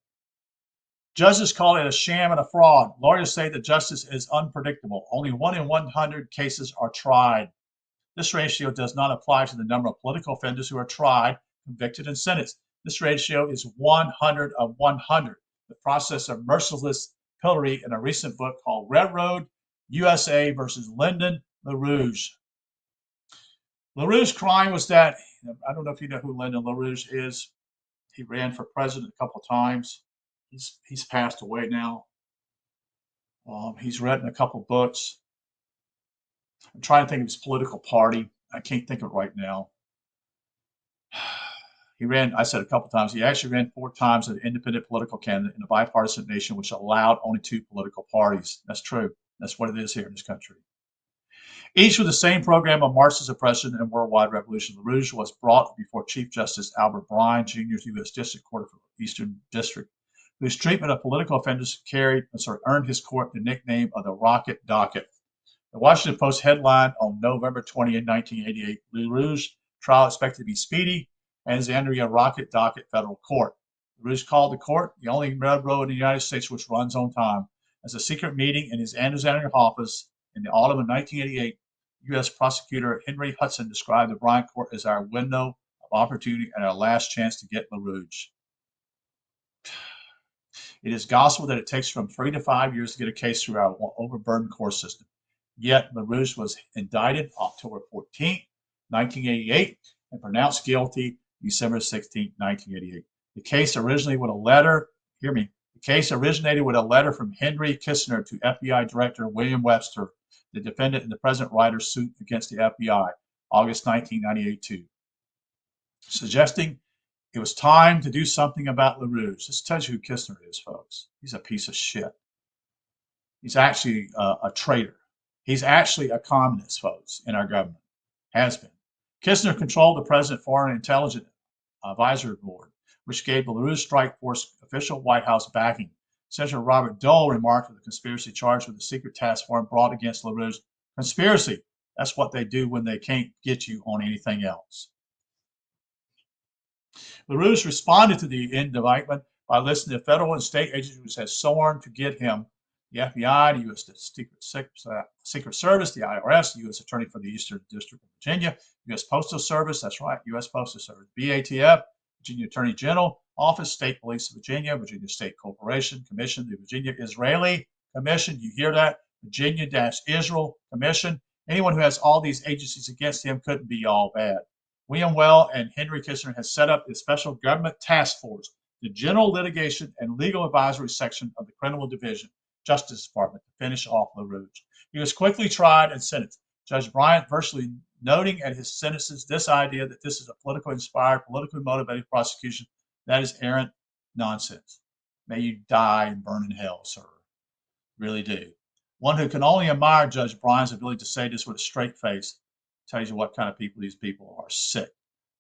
Judges call it a sham and a fraud. Lawyers say that justice is unpredictable. Only 1 in 100 cases are tried. This ratio does not apply to the number of political offenders who are tried, convicted, and sentenced. This ratio is 100 of 100. The process of merciless pillory in a recent book called Red Road, USA versus Lyndon LaRouche. LaRouche's crime was that, I don't know if you know who Lyndon LaRouche is. He ran for president a couple times. He's passed away now. He's written a couple books. I'm trying to think of his political party. I can't think of it right now. He ran, I said a couple times, he actually ran 4 times as an independent political candidate in a bipartisan nation which allowed only 2 political parties. That's true. That's what it is here in this country. Each with the same program of Marxist oppression and worldwide revolution, LaRouche was brought before Chief Justice Albert Bryan, Jr., U.S. District Court of the Eastern District, whose treatment of political offenders earned his court the nickname of the Rocket Docket. The Washington Post headlined on November 20, 1988, LaRouche trial expected to be speedy and is entering a Rocket Docket federal court. LaRouche called the court the only railroad in the United States which runs on time. As a secret meeting in his Andrews Avenue office in the autumn of 1988, U.S. Prosecutor Henry Hudson described the Bryan Court as our window of opportunity and our last chance to get LaRouche. It is gospel that it takes from 3 to 5 years to get a case through our overburdened court system. Yet LaRouche was indicted October 14, 1988, and pronounced guilty December 16, 1988. The case originated with a letter, the case originated with a letter from Henry Kissinger to FBI Director William Webster, the defendant in the President Ryder's suit against the FBI, August 1998 too, suggesting it was time to do something about LaRouche. This tells you who Kissinger is, folks. He's a piece of shit. He's actually a traitor. He's actually a communist, folks, in our government. Has been. Kissinger controlled the President Foreign Intelligence Advisory Board, which gave the LaRouche Strike Force official White House backing. Senator Robert Dole remarked of the conspiracy charge with the secret task force brought against LaRouche. Conspiracy. That's what they do when they can't get you on anything else. LaRouche responded to the indictment by listing the federal and state agencies which had sworn to get him: the FBI, the U.S. Secret Service, the IRS, the U.S. Attorney for the Eastern District of Virginia, U.S. Postal Service, that's right, U.S. Postal Service, BATF, Virginia Attorney General Office, State Police of Virginia, Virginia State Corporation Commission, the Virginia Israeli Commission, you hear that? Virginia-Israel Commission. Anyone who has all these agencies against him couldn't be all bad. William Well and Henry Kissinger has set up a special government task force, the General Litigation and Legal Advisory Section of the Criminal Division, Justice Department, to finish off LaRouche. He was quickly tried and sentenced. Judge Bryant virtually noting at his sentences this idea that this is a politically inspired, politically motivated prosecution. That is errant nonsense. May you die and burn in hell, sir. Really do. One who can only admire Judge Bryant's ability to say this with a straight face tells you what kind of people these people are. Sick.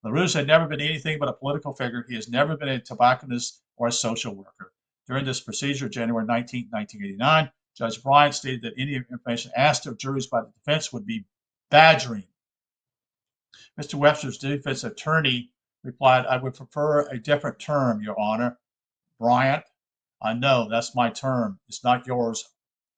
LaRouche had never been anything but a political figure. He has never been a tobacconist or a social worker. During this procedure, January 19, 1989, Judge Bryant stated that any information asked of juries by the defense would be badgering. Mr. Webster's defense attorney replied, "I would prefer a different term, Your Honor." Bryant, "I know, that's my term. It's not yours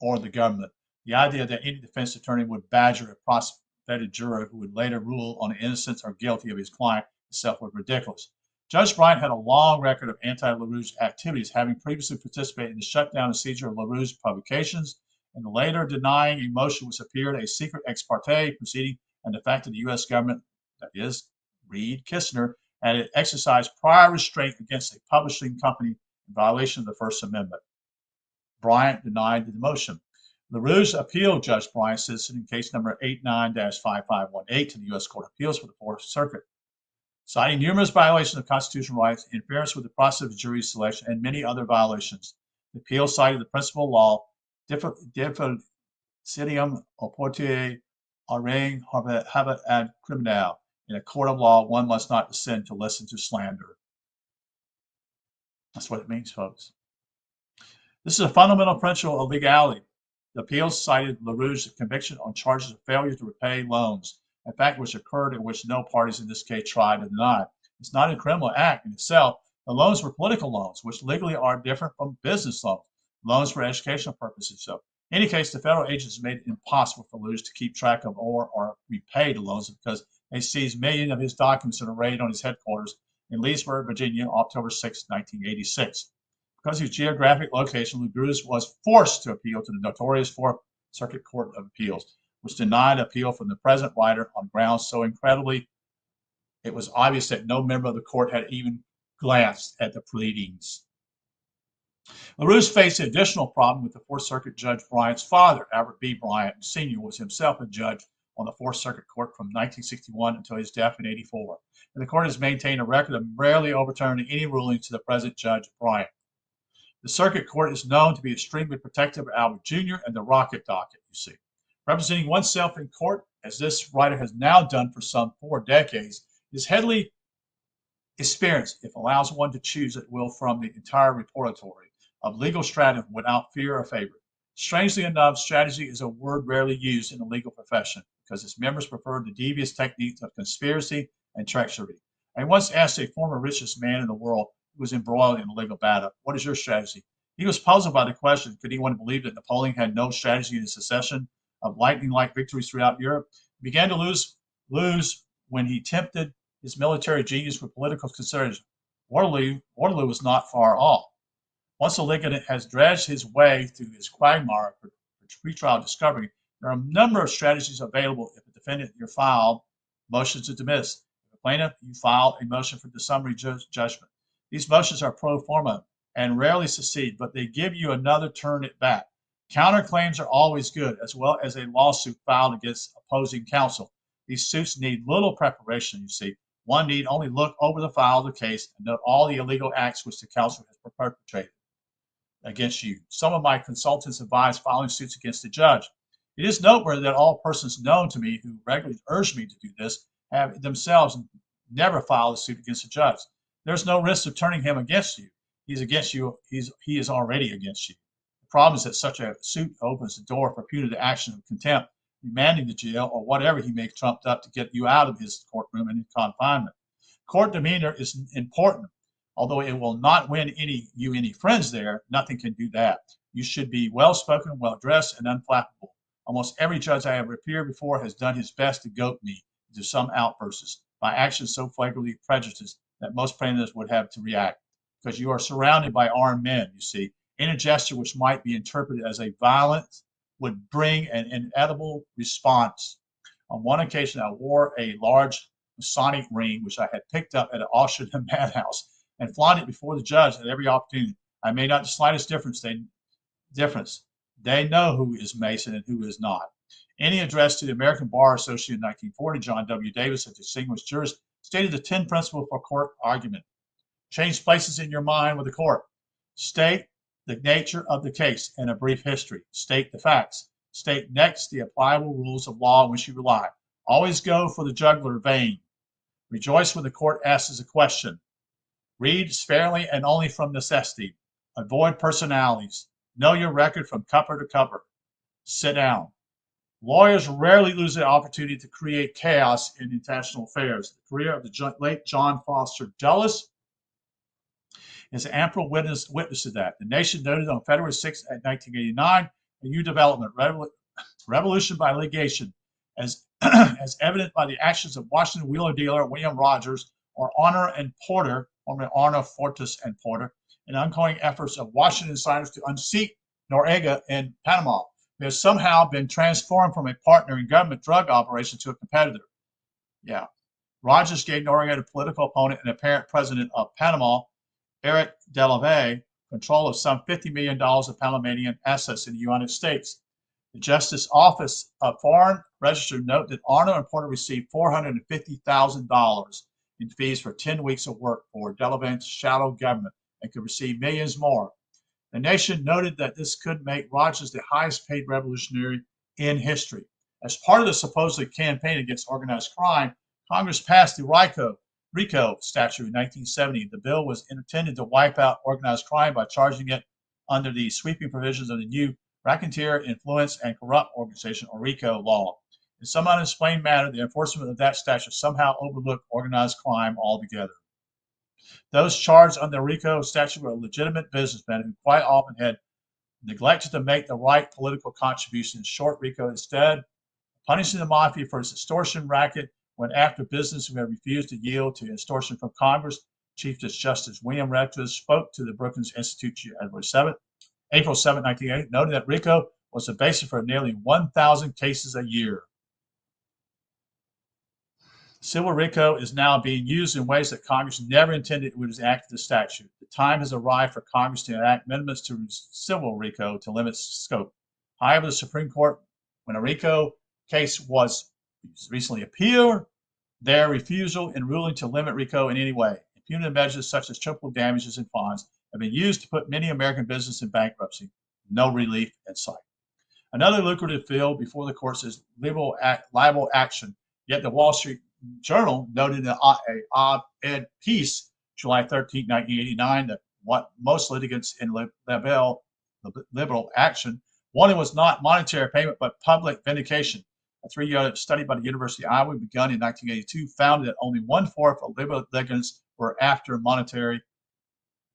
or the government. The idea that any defense attorney would badger a prosecuted juror who would later rule on the innocence or guilty of his client itself was ridiculous." Judge Bryant had a long record of anti-LaRouche activities, having previously participated in the shutdown and seizure of LaRouche publications, and later denying a motion which appeared a secret ex parte proceeding, and the fact that the U.S. government, that is, Reed Kissinger, had exercised prior restraint against a publishing company in violation of the First Amendment. Bryant denied the motion. LaRouche appealed Judge Bryant's decision in case number 89-5518 to the U.S. Court of Appeals for the Fourth Circuit, citing numerous violations of constitutional rights, interference with the process of jury selection, and many other violations. The appeal cited the principal law, differentium oportunum rei habet ad criminal. In a court of law, one must not descend to listen to slander. That's what it means, folks. This is a fundamental principle of legality. The appeal cited LaRouche's conviction on charges of failure to repay loans, a fact which occurred in which no parties in this case tried to deny. It's not a criminal act in itself. The loans were political loans, which legally are different from business loans, loans for educational purposes. So, in any case, the federal agents made it impossible for LaRouche to keep track of or repay the loans because they seized millions of his documents in a raid on his headquarters in Leesburg, Virginia, October 6, 1986. Because of his geographic location, LaRouche was forced to appeal to the notorious Fourth Circuit Court of Appeals, which denied appeal from the President Ryder on grounds so incredibly it was obvious that no member of the court had even glanced at the pleadings. LaRouche faced an additional problem with the Fourth Circuit Judge Bryant's father. Albert B. Bryant Sr. was himself a judge on the Fourth Circuit Court from 1961 until his death in '84. And the court has maintained a record of rarely overturning any ruling to the present Judge Bryant. The Circuit Court is known to be extremely protective of Albert Jr. and the Rocket Docket, you see. Representing oneself in court, as this writer has now done for some 4 decades, is heavily experienced if allows one to choose at will from the entire repository of legal strategy without fear or favor. Strangely enough, strategy is a word rarely used in the legal profession because its members prefer the devious techniques of conspiracy and treachery. I once asked a former richest man in the world who was embroiled in a legal battle, "What is your strategy?" He was puzzled by the question. Could anyone believe that Napoleon had no strategy in the succession of lightning-like victories throughout Europe? He began to lose when he tempted his military genius with political considerations. Waterloo was not far off. Once a litigant has dredged his way through his quagmire for pretrial discovery, there are a number of strategies available if a defendant you filed motions to dismiss. If a plaintiff, you file a motion for the summary judgment. These motions are pro forma and rarely succeed, but they give you another turn at bat. Counterclaims are always good, as well as a lawsuit filed against opposing counsel. These suits need little preparation, you see. One need only look over the file of the case and note all the illegal acts which the counsel has perpetrated against you. Some of my consultants advise filing suits against the judge. It is noteworthy that all persons known to me who regularly urge me to do this have themselves never filed a suit against the judge. There's no risk of turning him against you. He's against you. He is already against you. The problem is that such a suit opens the door for punitive action of contempt, remanding to jail, or whatever he may have trumped up to get you out of his courtroom and in confinement. Court demeanor is important. Although it will not win you any friends there, nothing can do that. You should be well-spoken, well-dressed, and unflappable. Almost every judge I have appeared before has done his best to goad me into some outbursts by actions so flagrantly prejudiced that most plaintiffs would have to react. Because you are surrounded by armed men, you see. Any gesture which might be interpreted as a violence would bring an inevitable response. On one occasion, I wore a large Masonic ring, which I had picked up at an auction in a madhouse, and flaunt it before the judge at every opportunity. I made not the slightest difference. They know who is Mason and who is not. Any address to the American Bar Association in 1940, John W. Davis, a distinguished jurist, stated the 10 principles for court argument. Change places in your mind with the court. State the nature of the case and a brief history. State the facts. State next the applicable rules of law on which you rely. Always go for the jugular vein. Rejoice when the court asks a question. Read sparingly and only from necessity. Avoid personalities. Know your record from cover to cover. Sit down. Lawyers rarely lose the opportunity to create chaos in international affairs. The career of the late John Foster Dulles is an ample witness to that. The Nation noted on February 6, 1989, a new development, revolution by litigation, as evident by the actions of Washington wheeler dealer William Rogers, or Honor and Porter, formerly Honor, Fortas, and Porter, and ongoing efforts of Washington insiders to unseat Noriega in Panama. They have somehow been transformed from a partner in government drug operations to a competitor. Yeah. Rogers gave Noriega, a political opponent and apparent president of Panama, Eric Delavey, control of some $50 million of Panamanian assets in the United States. The Justice Office of Foreign Register note that Arnold and Porter received $450,000 in fees for 10 weeks of work for Delavey's shadow government and could receive millions more. The Nation noted that this could make Rogers the highest paid revolutionary in history. As part of the supposedly campaign against organized crime, Congress passed the RICO statute in 1970. The bill was intended to wipe out organized crime by charging it under the sweeping provisions of the new Racketeer Influence and Corrupt Organization, or RICO, law. In some unexplained manner, the enforcement of that statute somehow overlooked organized crime altogether. Those charged under the RICO statute were legitimate businessmen who quite often had neglected to make the right political contribution. In short, RICO instead punishing the mafia for its extortion racket went after business who had refused to yield to extortion from Congress. Chief Justice William Radcliffe spoke to the Brookings Institute April 7, 1980, noting that RICO was the basis for nearly 1,000 cases a year. Civil RICO is now being used in ways that Congress never intended it would enact the statute. The time has arrived for Congress to enact amendments to civil RICO to limit scope. However, the Supreme Court, when a RICO case was recently appealed their refusal in ruling to limit RICO in any way. Punitive measures such as triple damages and fines have been used to put many American businesses in bankruptcy. No relief in sight. Another lucrative field before the courts is libel action. Yet the Wall Street Journal noted in an op-ed piece, July 13, 1989, that what most litigants in liberal action wanted was not monetary payment, but public vindication. A 3-year study by the University of Iowa, begun in 1982, found that only 1/4 of liberal litigants were after monetary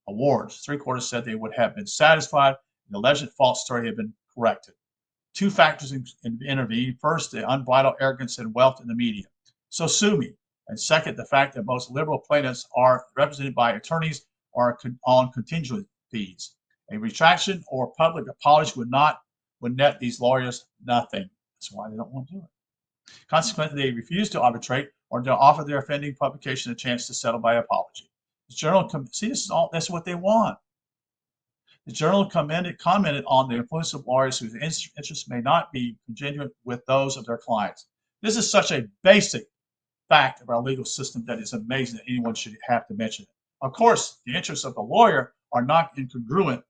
awards. 3/4 said they would have been satisfied, and the alleged false story had been corrected. Two factors intervene. First, the unbridled arrogance and wealth in the media. So sue me. And second, the fact that most liberal plaintiffs are represented by attorneys or on contingent fees. A retraction or public apology would net these lawyers nothing. That's why they don't want to do it. Consequently, they refuse to arbitrate or to offer their offending publication a chance to settle by apology. The journal, see, that's what they want. The journal commented on the influence of lawyers whose interests may not be congruent with those of their clients. This is such a basic fact of our legal system that it's amazing that anyone should have to mention it. Of course, the interests of the lawyer are not incongruent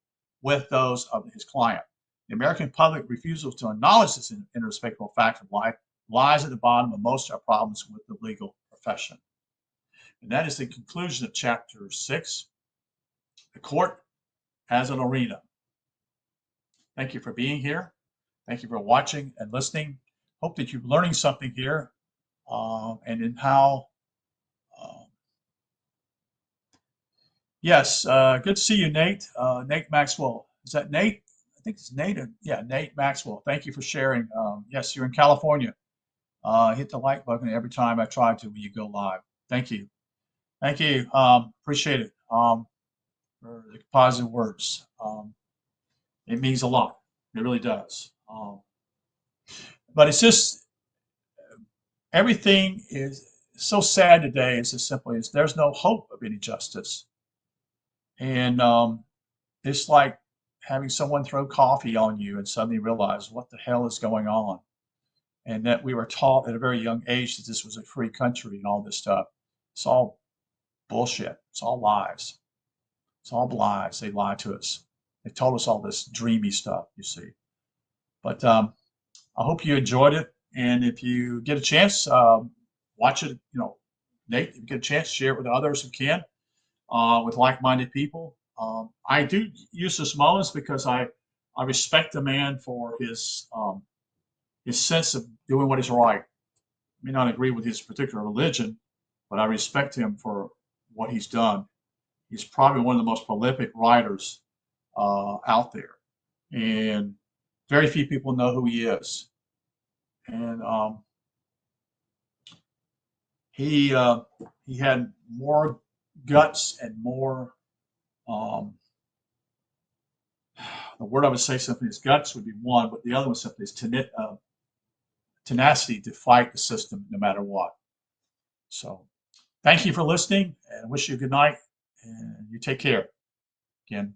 with those of his client. The American public refusal to acknowledge this irrespective fact of life lies at the bottom of most of our problems with the legal profession. And that is the conclusion of chapter 6, the court as an arena. Thank you for being here. Thank you for watching and listening. Hope that you're learning something here and in how, yes, good to see you, Nate. Nate Maxwell. Is that Nate? I think it's Nate. Yeah, Nate Maxwell. Thank you for sharing. Yes, you're in California. Hit the like button every time I try to when you go live. Thank you. Thank you. Appreciate it for the positive words. It means a lot. It really does. But it's just, everything is so sad today. It's as simply as there's no hope of any justice. And it's like having someone throw coffee on you and suddenly realize what the hell is going on. And that we were taught at a very young age that this was a free country and all this stuff. It's all bullshit. It's all lies. It's all lies. They lied to us. They told us all this dreamy stuff, you see. But I hope you enjoyed it. And if you get a chance, watch it. You know, Nate, if you get a chance, share it with others who can, with like-minded people. I do use this Mullins because I respect the man for his sense of doing what is right. I may not agree with his particular religion, but I respect him for what he's done. He's probably one of the most prolific writers out there, and very few people know who he is. And he had more guts and more. The word I would say simply is guts would be one, but the other one simply is tenacity to fight the system no matter what. So thank you for listening, and I wish you a good night, and you take care. Again,